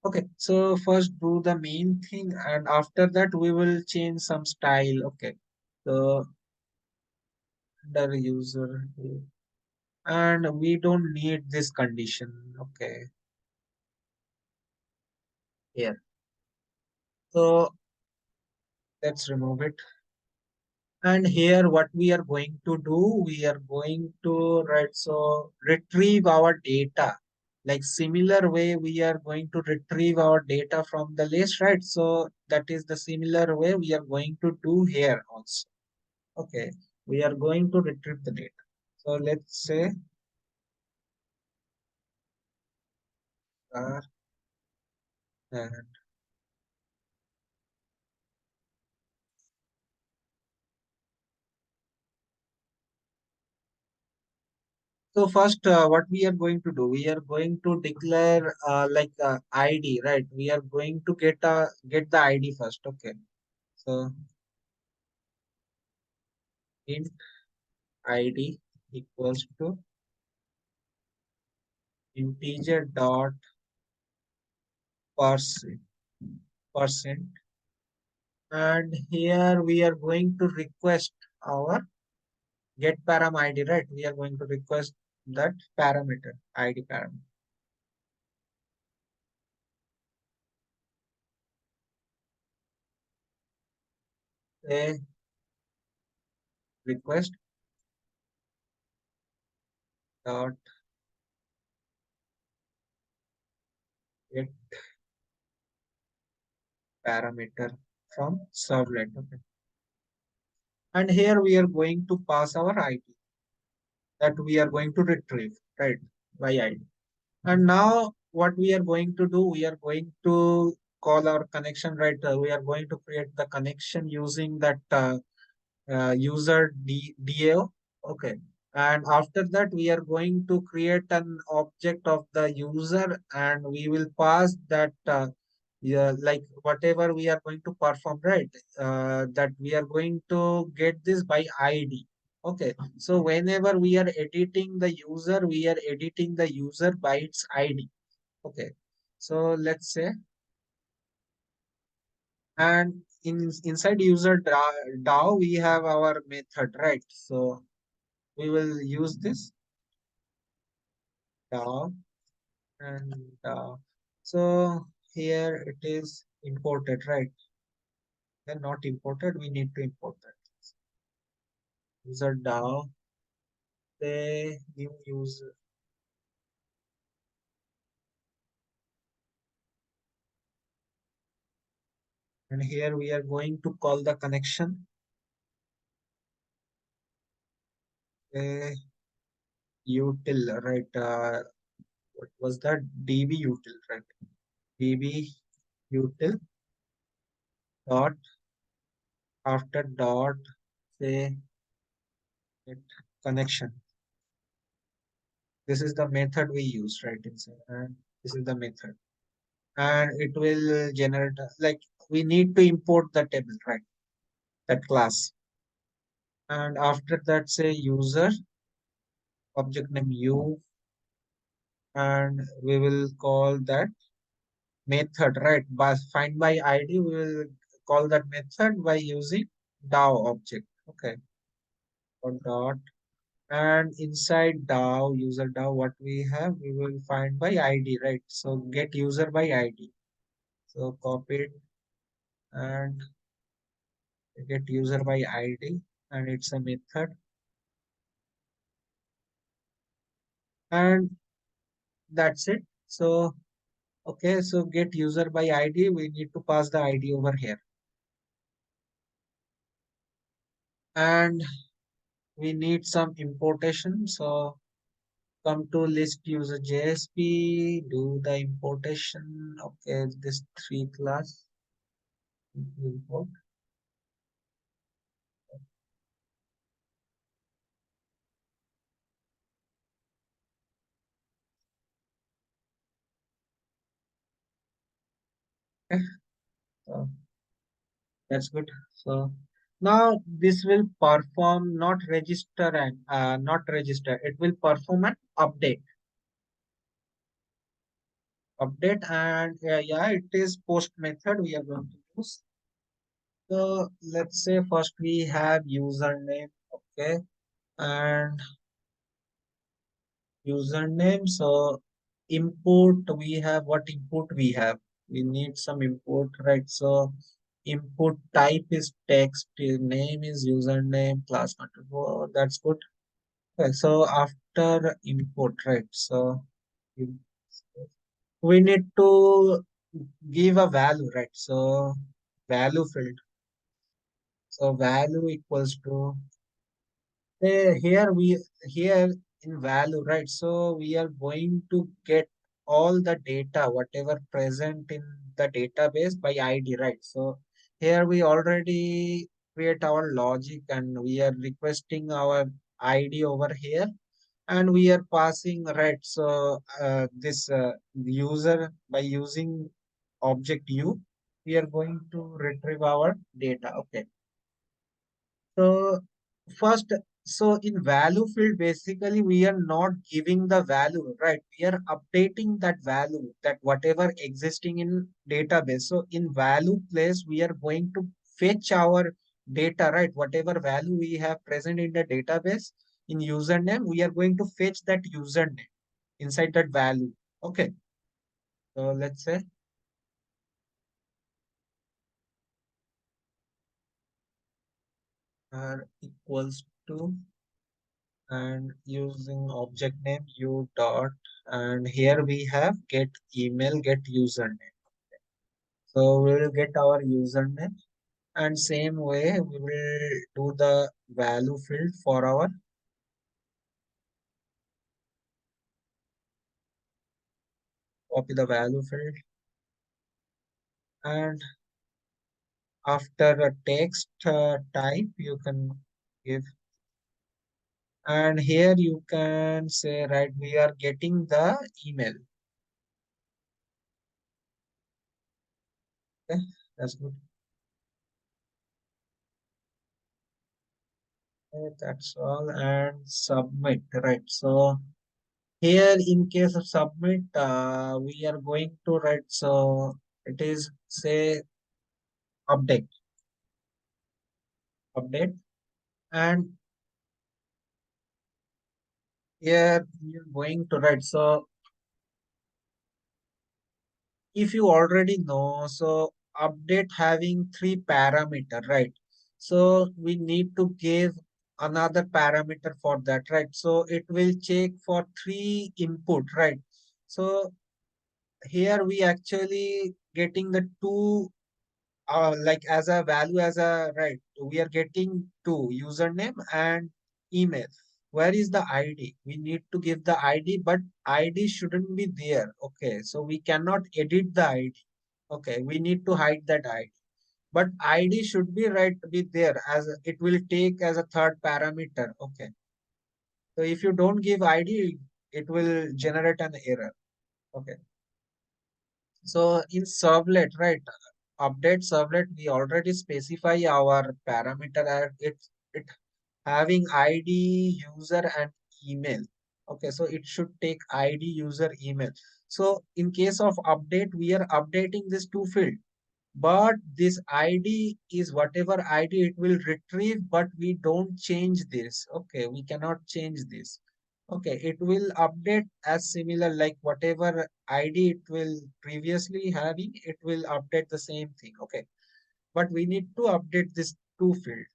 okay. So first do the main thing, and after that we will change some style. Okay, so under user and we don't need this condition. Okay, here. So let's remove it. And here what we are going to do, we are going to retrieve our data. Like similar way we are going to retrieve our data from the list, right? So that is the similar way we are going to do here also. Okay, we are going to retrieve the data. So let's say uh, and so first, what we are going to do, we are going to declare ID, right? We are going to get the ID first. Okay, so int ID equals to integer dot percent percent, and here we are going to request our get param ID, right? We are going to request that parameter ID parameter. Say request dot get parameter from servlet. Okay. And here we are going to pass our ID that we are going to retrieve, right, by ID. And now what we are going to do, we are going to call our connection, right? We are going to create the connection using that user DAO. Okay. And after that, we are going to create an object of the user and we will pass that, yeah, like whatever we are going to perform, right? That we are going to get this by ID. Okay. So whenever we are editing the user, we are editing the user by its ID. Okay. So let's say, and inside user DAO, we have our method, right? So we will use this DAO and so here it is imported, right? Then not imported, we need to import that. User DAO, the new user. And here we are going to call the connection. Util, right? What was that? DB util, right? DB util dot after dot say get connection. This is the method we use, right? Inside, and this is the method, and it will generate like we need to import the table, right? That class, and after that say user object name u, and we will call that method, right? By find by ID, we will call that method by using DAO object. Okay, or dot. And inside DAO, user DAO, what we have, we will find by ID, right? So get user by ID. So copy it and get user by ID, and it's a method. And that's it. So, okay, so get user by ID, we need to pass the ID over here. And we need some importation. So come to list user JSP, do the importation. Okay, this three class import. Okay, so that's good. So now this will perform not register and not register. It will perform an update and yeah, it is post method we are going to use. So let's say first we have username. Okay, and username. So input we have, what input we have? We need some input, right? So input type is text, name is username, class control. That's good. Okay, so after input, right? So we need to give a value, right? So value field. So value equals to here here in value, right? So we are going to get all the data, whatever present in the database by ID, right? So here we already create our logic and we are requesting our ID over here and we are passing, right? So this user by using object u, we are going to retrieve our data. Okay. So first, so in value field, basically we are not giving the value, right? We are updating that value, that whatever existing in database. So in value place, we are going to fetch our data, right? Whatever value we have present in the database in username, we are going to fetch that username inside that value. Okay. So let's say equals to and using object name u dot and here we have get email get username. So we will get our username and same way we will do the value field for our copy the value field, and after a text type you can give, and here you can say, right, we are getting the email. Okay, that's good. Okay, that's all, and submit, right? So here in case of submit, we are going to write, so it is say update, update, and here you're going to write, so if you already know, so update having three parameter, right? So we need to give another parameter for that, right? So it will check for three input, right? So here we actually getting the two like as a value as a right. We are getting two username and email. Where is the ID? We need to give the ID, but ID shouldn't be there. Okay, so we cannot edit the ID. Okay, we need to hide that ID. But ID should be right be there as it will take as a third parameter. Okay. So if you don't give ID, it will generate an error. Okay. So in servlet, right? Update servlet, we already specify our parameter and it having ID, user, and email. Okay, so it should take ID, user, email. So in case of update, we are updating this two field. But this ID is whatever ID it will retrieve, but we don't change this. Okay, we cannot change this. Okay, it will update as similar like whatever ID it will previously having, it will update the same thing. Okay, but we need to update this two field.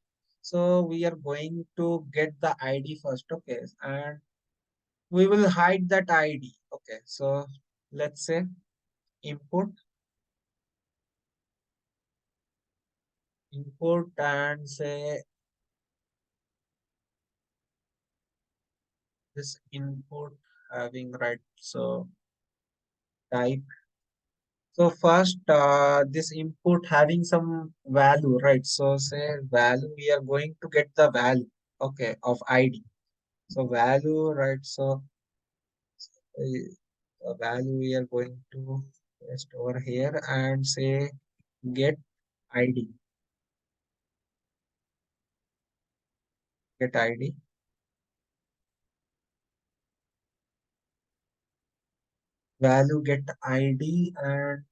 So we are going to get the ID first. Okay, and we will hide that ID. Okay, so let's say input, input and say this input having right, so type, so first this input having some value, right? So say value, we are going to get the value, okay, of ID. So value, right? So the value we are going to paste over here and say get ID, get ID, value get ID, and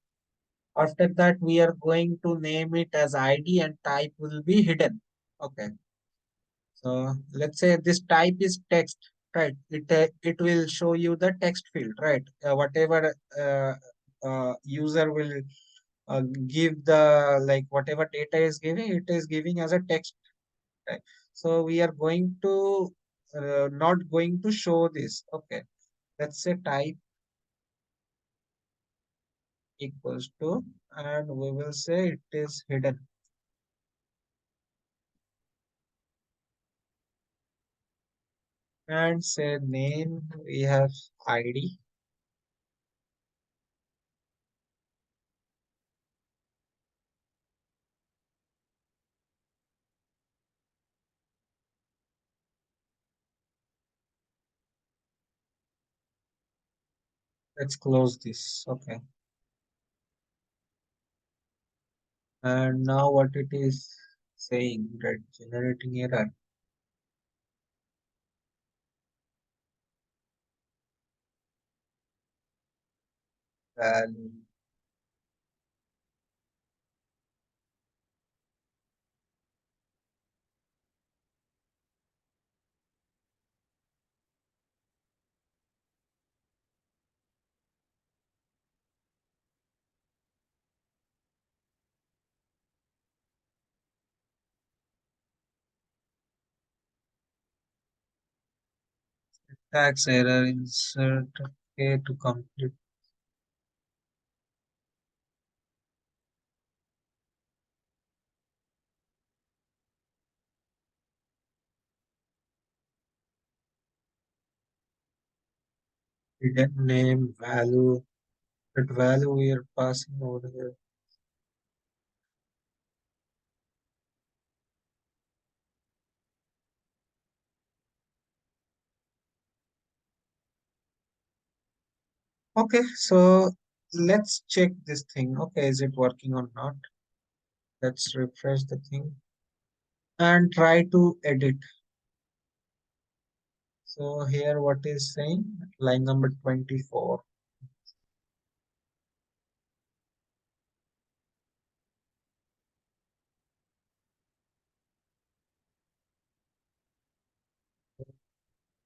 after that we are going to name it as ID and type will be hidden. Okay. So let's say this type is text, right? It will show you the text field, right? Whatever user will give the like whatever data is giving, it is giving as a text. Right? So we are going to not going to show this. Okay. Let's say type equals to, and we will say it is hidden. And say name, we have ID. Let's close this. Okay. And now what it is saying, right? Generating error. Value. Tax error insert. Okay, to complete. Hidden name, value. That value we are passing over here. Okay, so let's check this thing. Okay, is it working or not? Let's refresh the thing and try to edit. So here what is saying? Line number 24.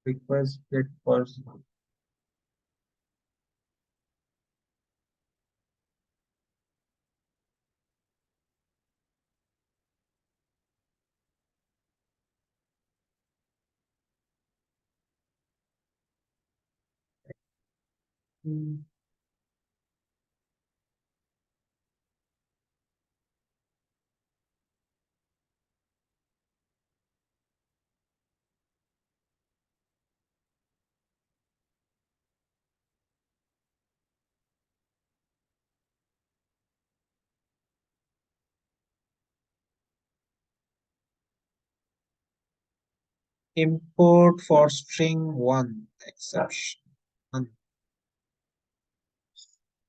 Request get person. Hmm, Import for string one exception. One,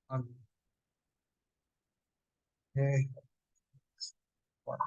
one, okay, one.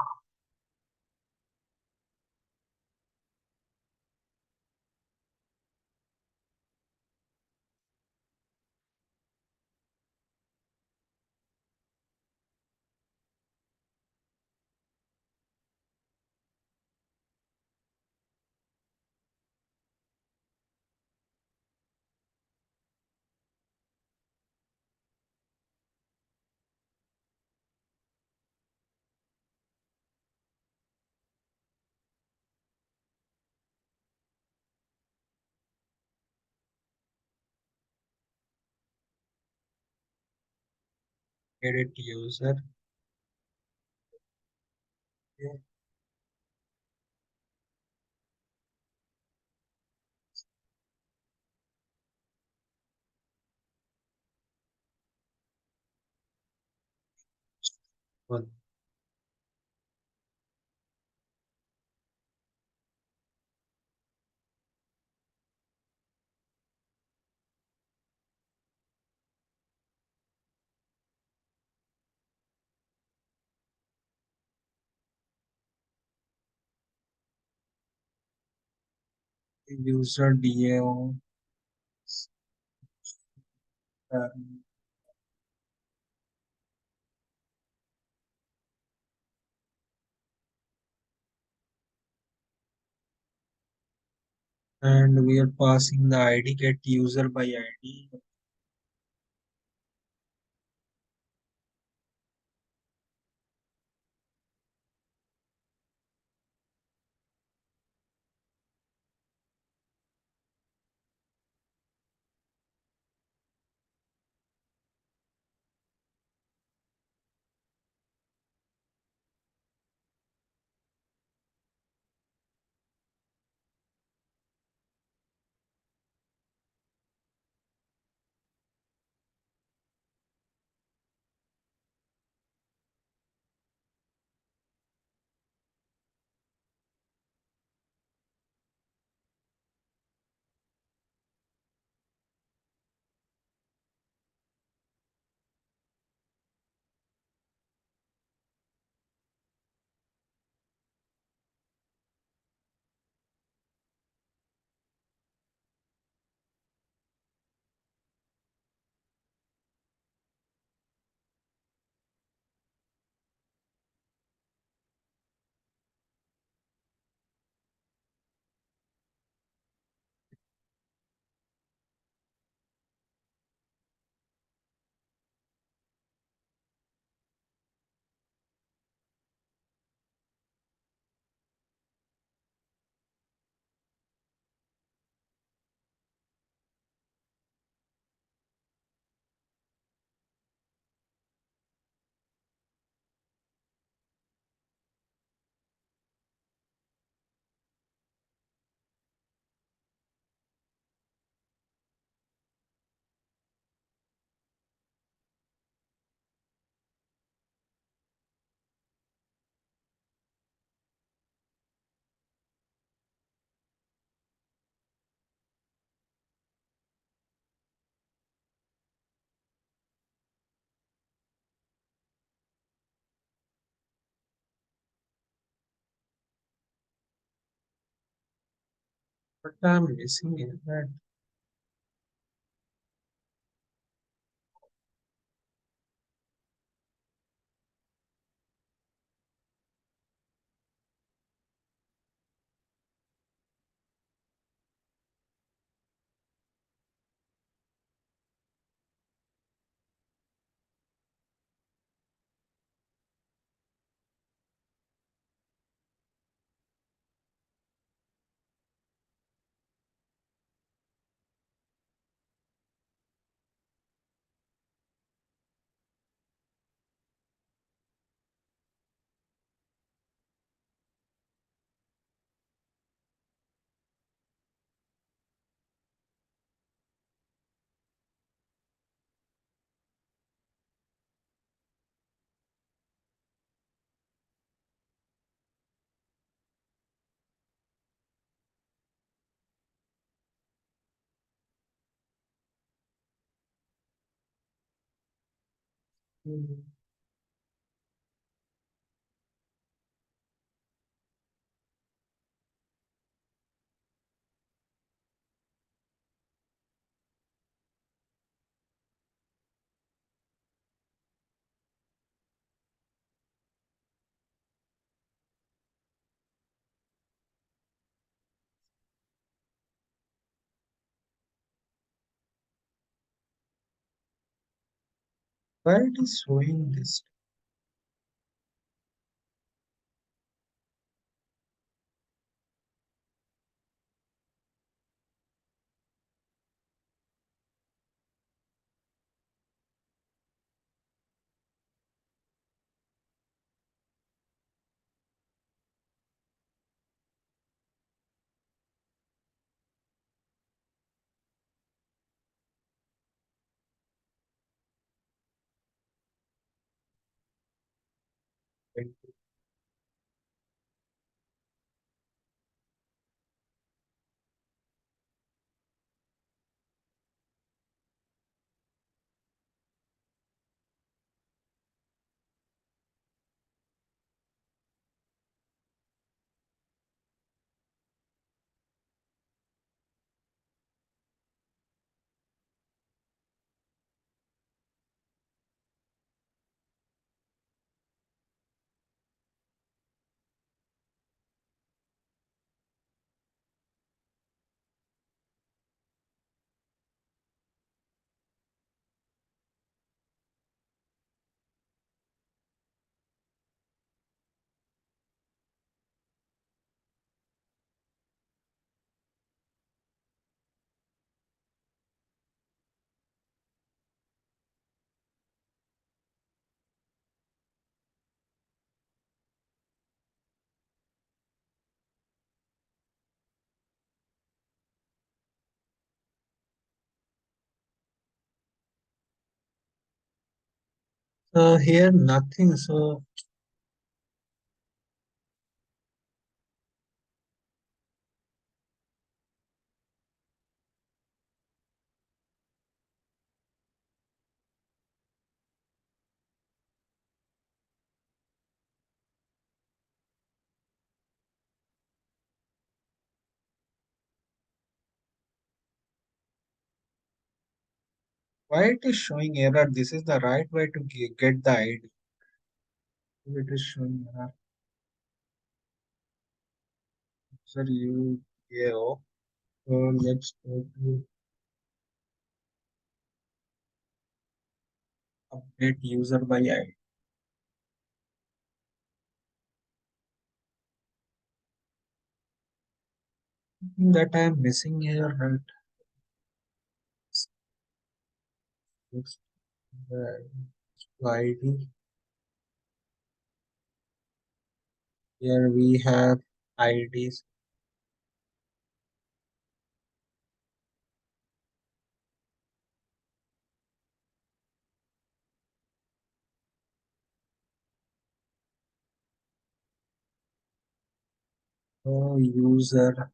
Edit user. Okay, one. User DAO. And we are passing the ID get user by ID. But I'm missing it. Right? Mm. Why it is showing this? So here nothing. So why it is showing error? This is the right way to get the ID. It is showing error. Sir, you yeah. So let's go to update user by ID. That I am missing here, right? Yes, the ID. Here we have IDs. So user.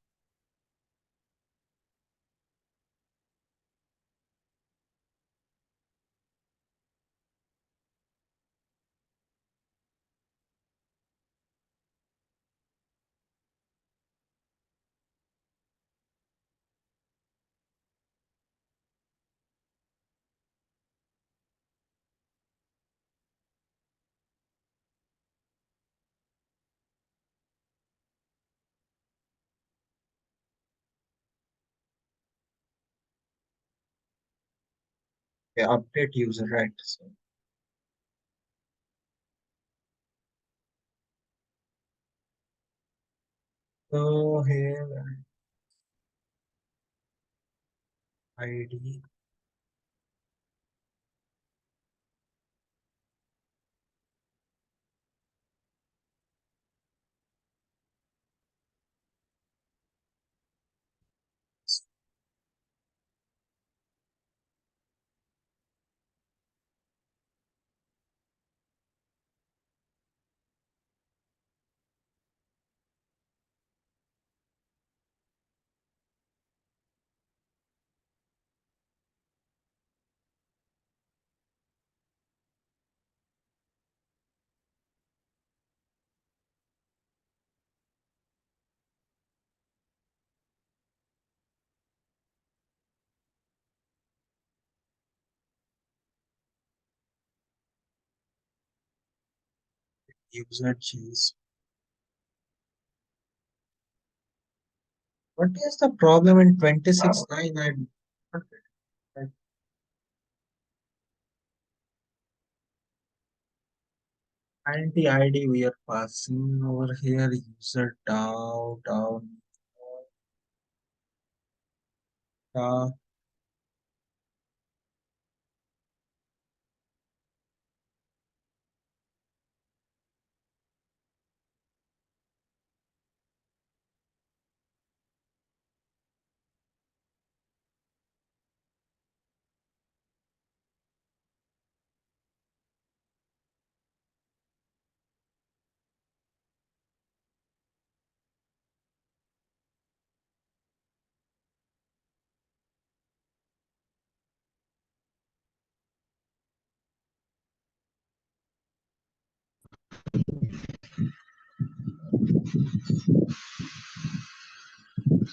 Okay, update user, right? So here ID. User cheese. What is the problem in 26.9? I don't get it. Anti ID we are passing over here. User down. Uh,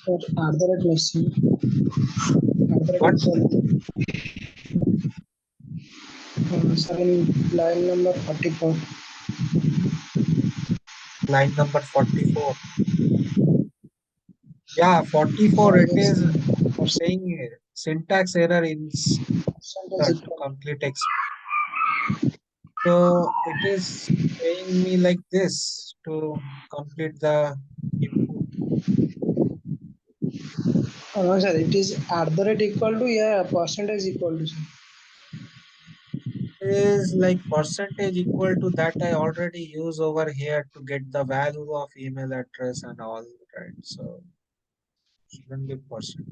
Sir, at the rate machine, at the what? rate sir, in line number 44. Line number 44. Yeah, 44. It Yes, is sir. saying syntax error in Percentage to equal. complete X. So it is saying me like this to complete the input. No, sir, it is at the rate equal to, yeah, percentage equal to, sir. Is like percentage equal to that I already use over here to get the value of email address and all, right? So shouldn't be percent.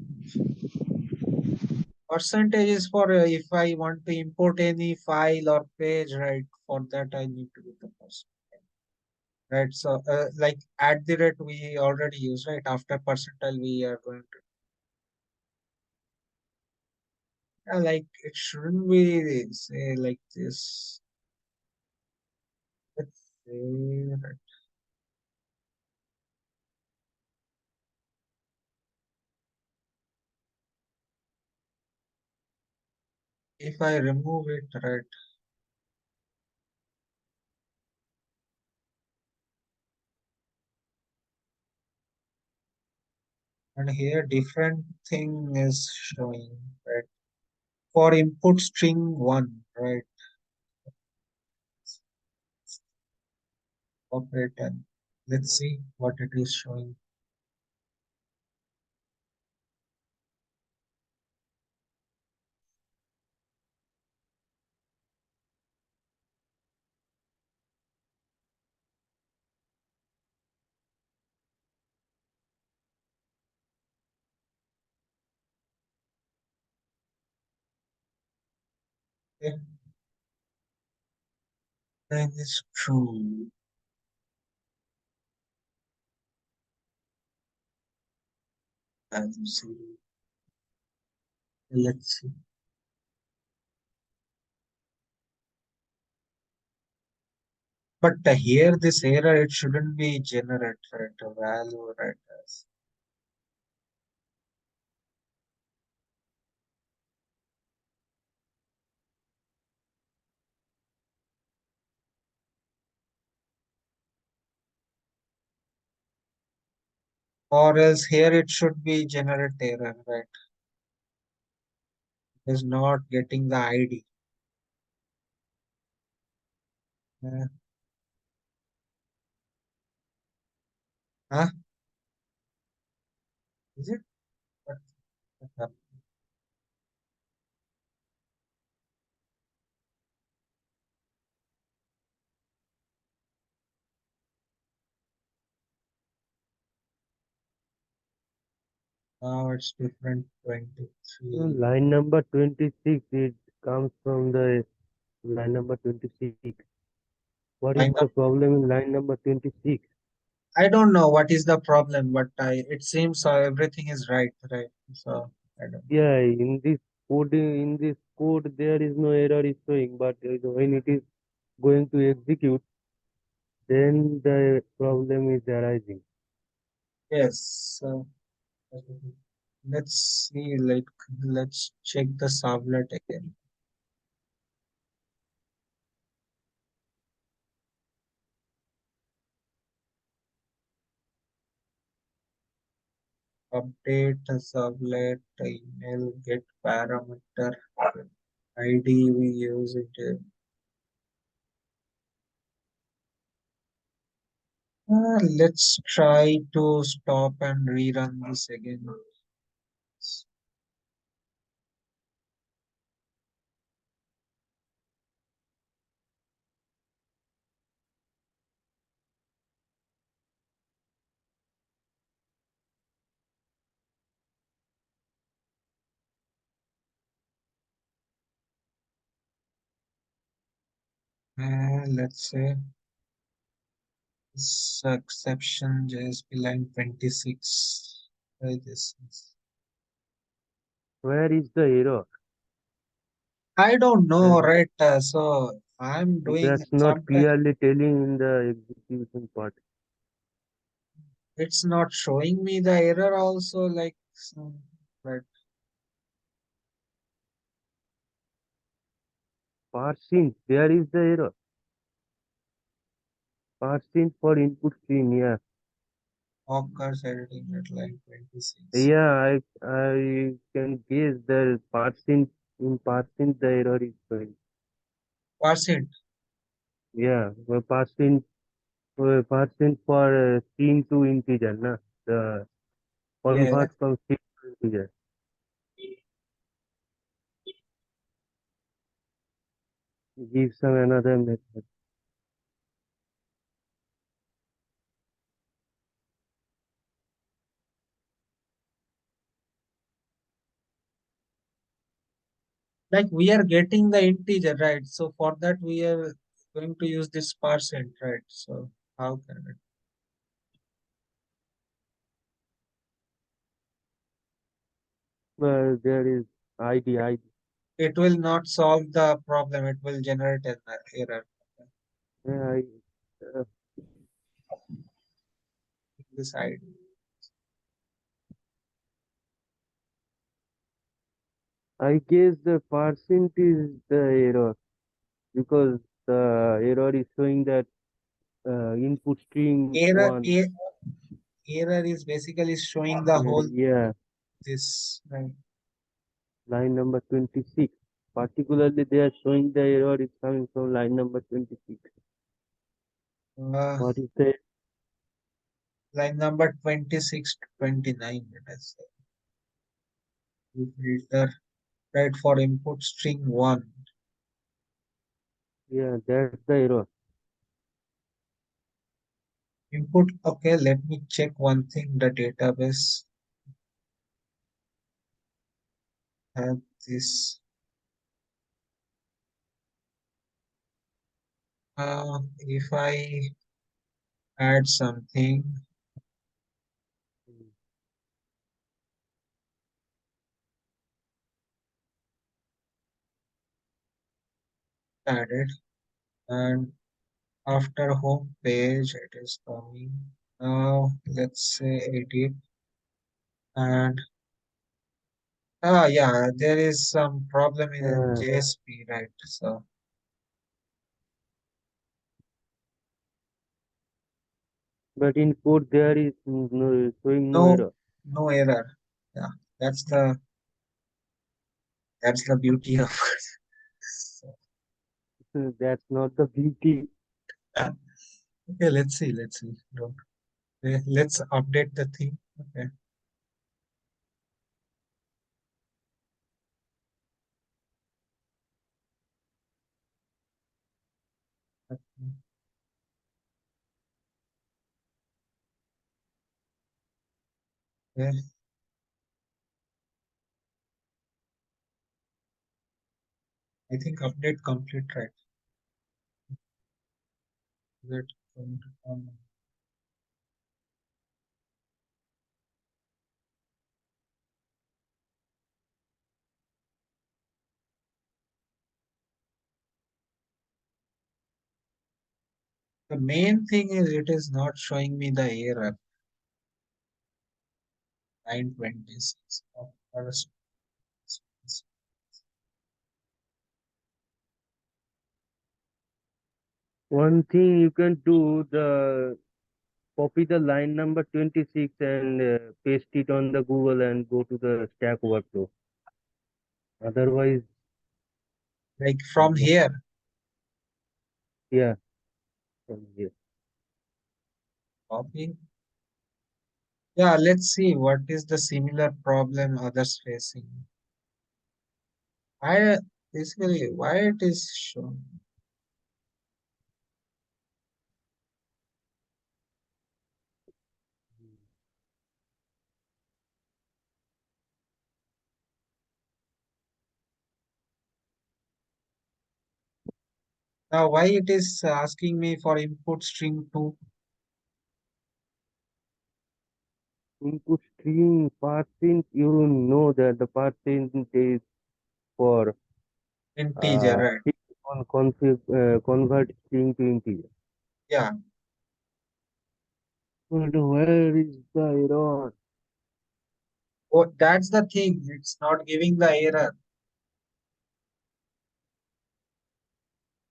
Percentage is for if I want to import any file or page, right? For that I need to get the percent, right? So like at the rate we already use, right? After percentile we are going to like it shouldn't be say like this. Let's say right. If I remove it, right? And here different thing is showing, right? For input string one, right? Operator. Let's see what it is showing. Okay, that is true. As you see, let's see. But here this error, it shouldn't be generate, right? A value, right? Or else here it should be generate error, right? is not getting the ID. Uh, huh? Is it? What happened? Now it's different. 23. Line number 26, it comes from the line number 26. What is Line the up. problem in line number 26? I don't know what is the problem, but it seems everything is right, right? So I don't know. Yeah, in this code there is no error is showing, but when it is going to execute, then the problem is arising. Yes. So let's see. Like, let's check the servlet again. Update the servlet, email, get parameter, ID we use it. Let's try to stop and rerun this again. Let's say this exception JSP line 26. Try this. Where is the error? I don't know, Uh, right? So I'm doing that's not sometimes clearly telling in the execution part. it's not showing me the error also, like some, but Parsing, there is the error. Parsing for input stream, yeah. occurs editing at line 26. Yeah, I can guess the parsing in parsing the error is showing. Percent. Yeah, parsing for string to integer, na? The Yeah. convert from string to integer. Give some another method. Like we are getting the integer, right? So for that we are going to use this percent, right? So how can Well, there is ID. it will not solve the problem, it will generate an error. Yeah, uh, This ID. I guess the percent is the error because the error is showing that input string Error one. a, error is basically showing the whole Yeah, this, right? line number 26. Particularly, they are showing the error is coming from line number 26. Uh, What is the line number 26 to 29, let us say. We filter right for input string one. yeah? That's the error. Input, okay, let me check one thing. The database have this. If I add something added, and after home page it is coming. Now let's say edit, and yeah, there is some problem in Uh, JSP, right? So but in code there is no, showing no no error. no error. Yeah, that's the That's the beauty of That's not the beauty. Okay, let's see. Let's see. Don't. Let's update the thing. Okay. Okay. Yeah, I think update complete, right? That the main thing is it is not showing me the error 926. One thing you can do, the copy the line number 26 and paste it on the Google and go to the Stack Overflow. Otherwise, Like from here. yeah, from here. Copy. Yeah, let's see what is the similar problem others facing. I basically why it is shown. Now why it is asking me for input string 2 Input string percent, you know that the percent is for integer, right? string on convert string to integer. Yeah. But where is the error? Oh, that's the thing. It's not giving the error.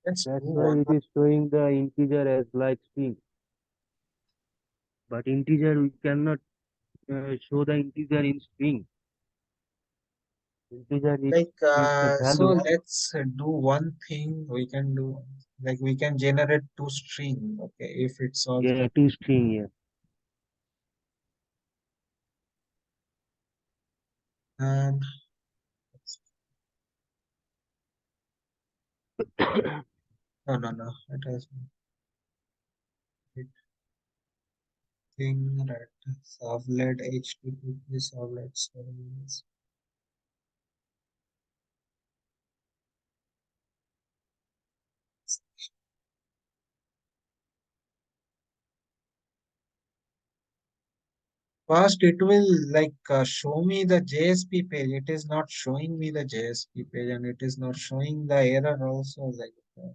Let's do That's why one it is showing the integer as like string. But integer, we cannot show the integer in string. Integer like is the so value. let's do one thing we can do, like we can generate two string, okay, if it's all Yeah, two string. Yeah. um no it has it thing, right? Servlet http servlet service. First it will like show me the JSP page. It is not showing me the JSP page and it is not showing the error also, like okay.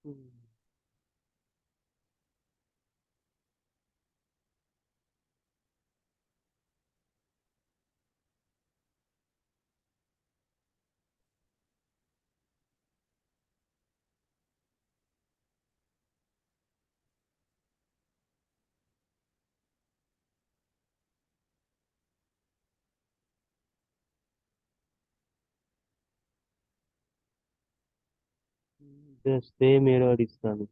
The same error is coming.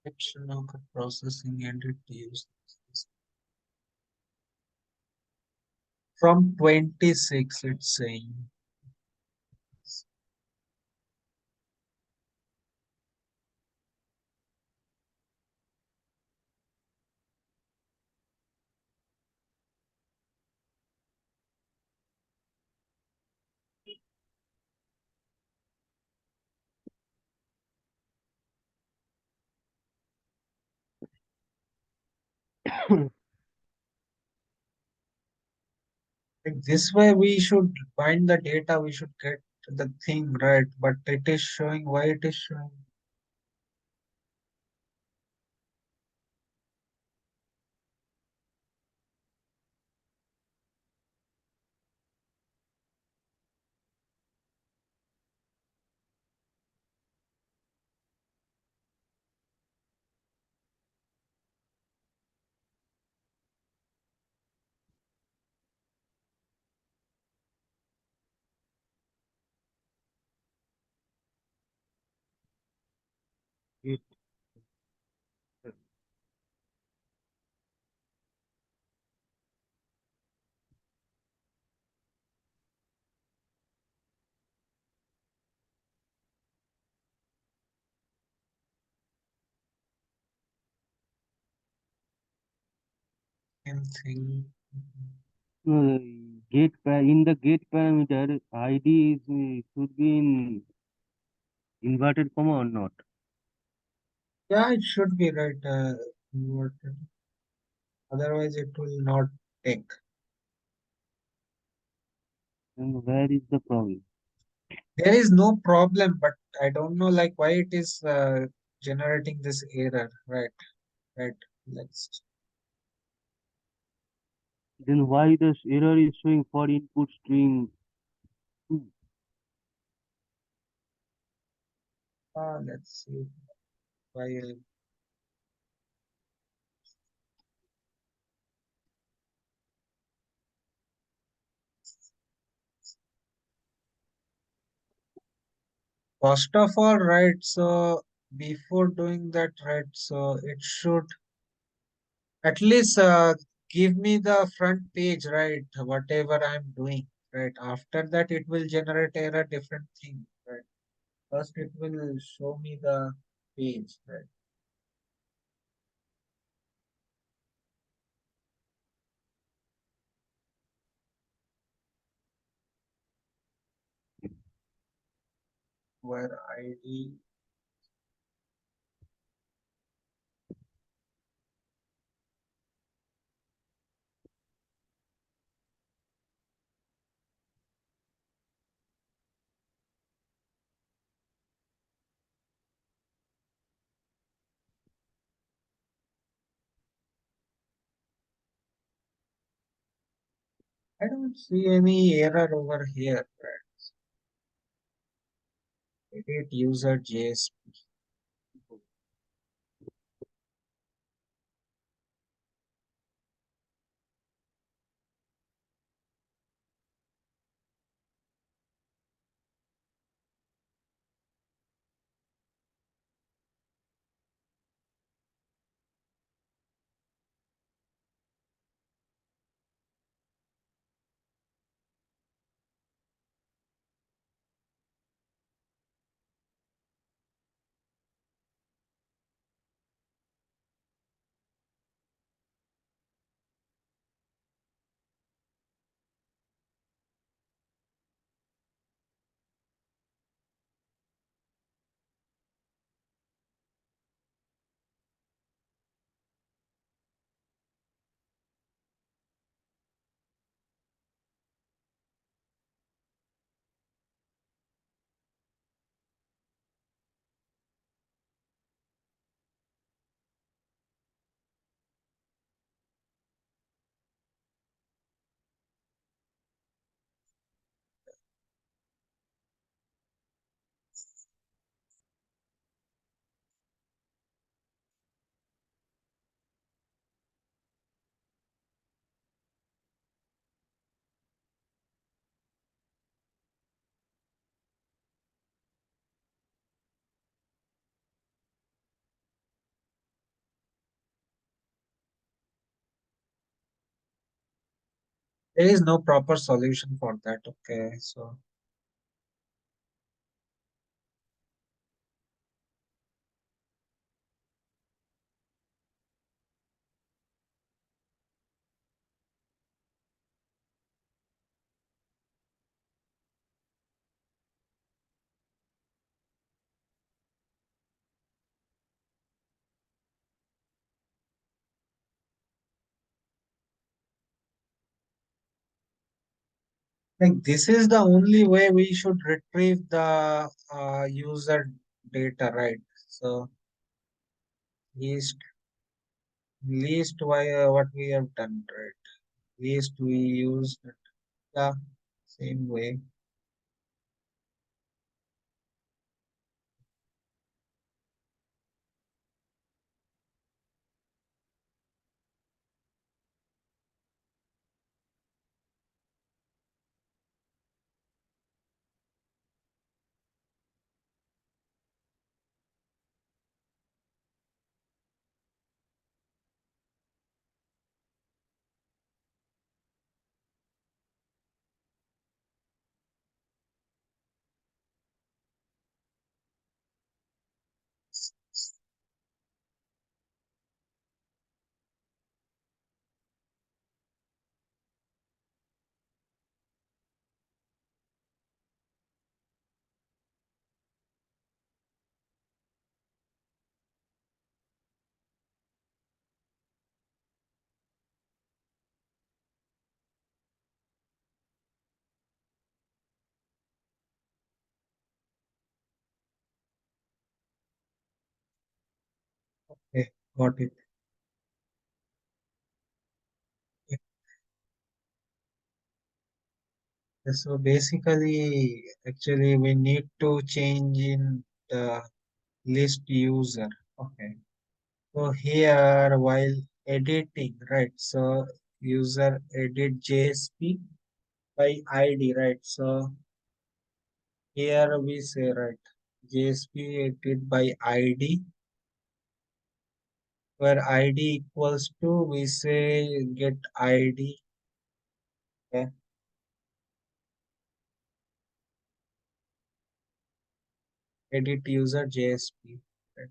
It's now processing and it used from 26, it's saying. Like this way, we should find the data, we should get the thing right, but it is showing why it is showing. It, Same thing. uh, in the get parameter, ID is should be in inverted comma or not. Yeah, it should be right. Inverted. Otherwise, it will not take. And where is the problem? There is no problem, but I don't know like why it is generating this error. Right, right. Let's. Then why the error is showing for input string 2? Let's see why. First of all, right. So before doing that, right. So it should at least give me the front page, right? Whatever I'm doing, right? After that, it will generate error different thing, right? First, it will show me the page, right? Where ID. I don't see any error over here, right? Edit user JSP. There is no proper solution for that. Okay, so like this is the only way we should retrieve the user data, right? So least least why what we have done, right? Least we use the same way. Okay, got it. So basically, actually, we need to change in the list user. Okay. So here, while editing, right? So user edit JSP by ID, right? So here we say, right, JSP edit by ID, where ID equals to, we say get ID. Okay. Edit user JSP. Right?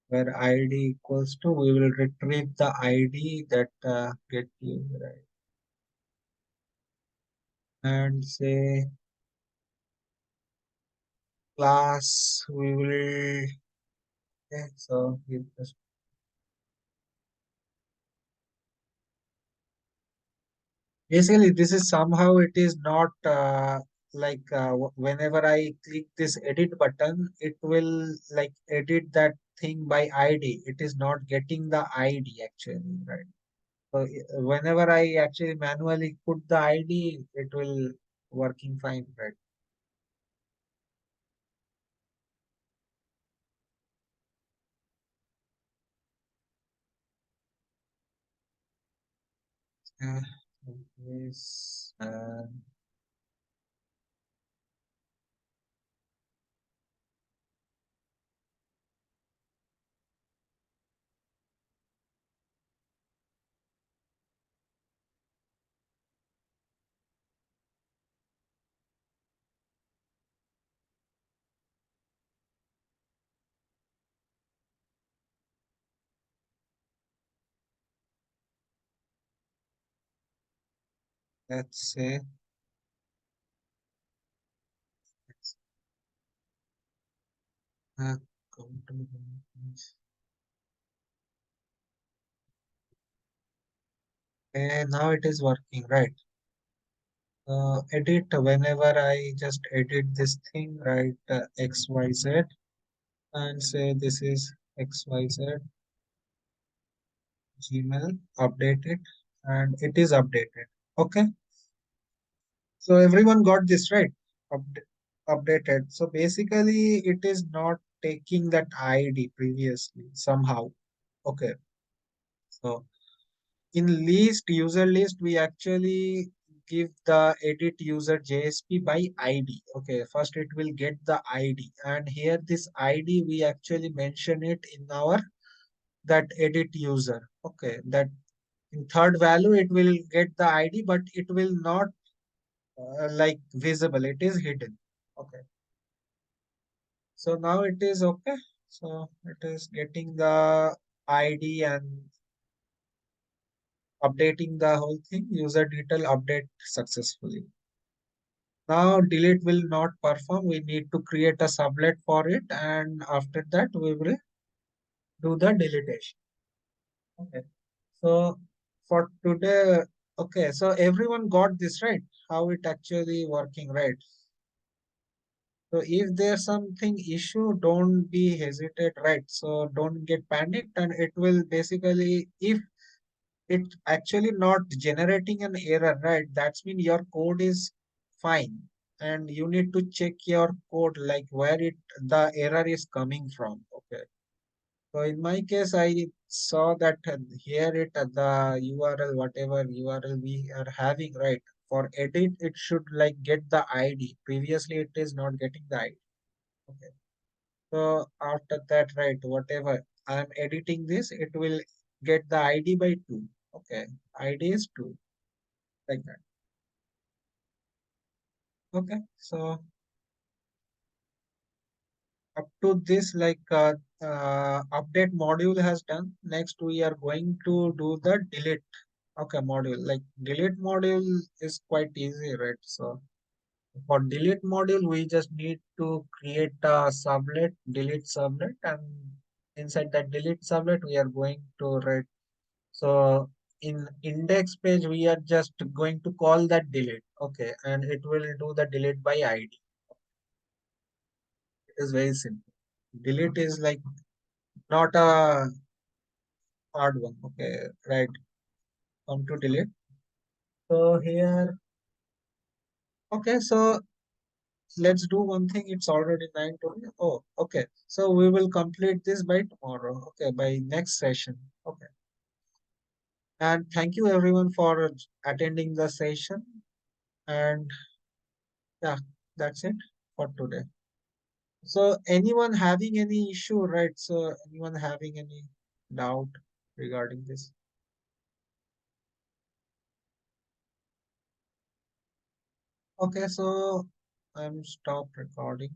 Where ID equals to, we will retrieve the ID that get user, right? And say class, we will, okay, so we just basically this is somehow it is not like whenever I click this edit button, it will like edit that thing by ID. It is not getting the ID actually, right? So whenever I actually manually put the ID, it will working fine, right? Uh, yes, let's say let's, come to now it is working, right? Edit whenever I just edit this thing, right? XYZ and say this is XYZ Gmail, update it, and it is updated. Okay, so everyone got this right? Updated. So basically, it is not taking that ID previously somehow. Okay, so in list, user list, we actually give the edit user JSP by ID. Okay, first it will get the ID, and here this ID we actually mention it in our that edit user. Okay, that in third value it will get the ID, but it will not like visible. It is hidden. Okay. So now it is okay. So it is getting the ID and updating the whole thing. User detail update successfully. Now delete will not perform. We need to create a sublet for it, and after that we will do the deletion. Okay. So for today, okay. So everyone got this right? How it actually working, right? So if there's something issue, don't be hesitate, right? So don't get panicked, and it will basically, if it actually not generating an error, right? That's mean your code is fine, and you need to check your code like where it the error is coming from. Okay. So in my case, I saw that here it the URL, whatever URL we are having, right? For edit, it should like get the ID. Previously, it is not getting the ID. Okay. So after that, right, whatever I'm editing this, it will get the ID by 2. Okay. ID is 2. Like that. Okay. So up to this, like update module has done. Next, we are going to do the delete. Okay, module. Like delete module is quite easy, right? So for delete module, we just need to create a sublet, delete sublet, and inside that delete sublet, we are going to write. So in index page, we are just going to call that delete. Okay, and it will do the delete by ID. It is very simple. Delete is like not a hard one. Okay, right. Come to delete. So here, okay, so let's do one thing. It's already 9:20. Oh, okay. So we will complete this by tomorrow. Okay, by next session. Okay. And thank you everyone for attending the session. And yeah, that's it for today. So anyone having any issue, right? So anyone having any doubt regarding this? Okay, so I'm stop recording.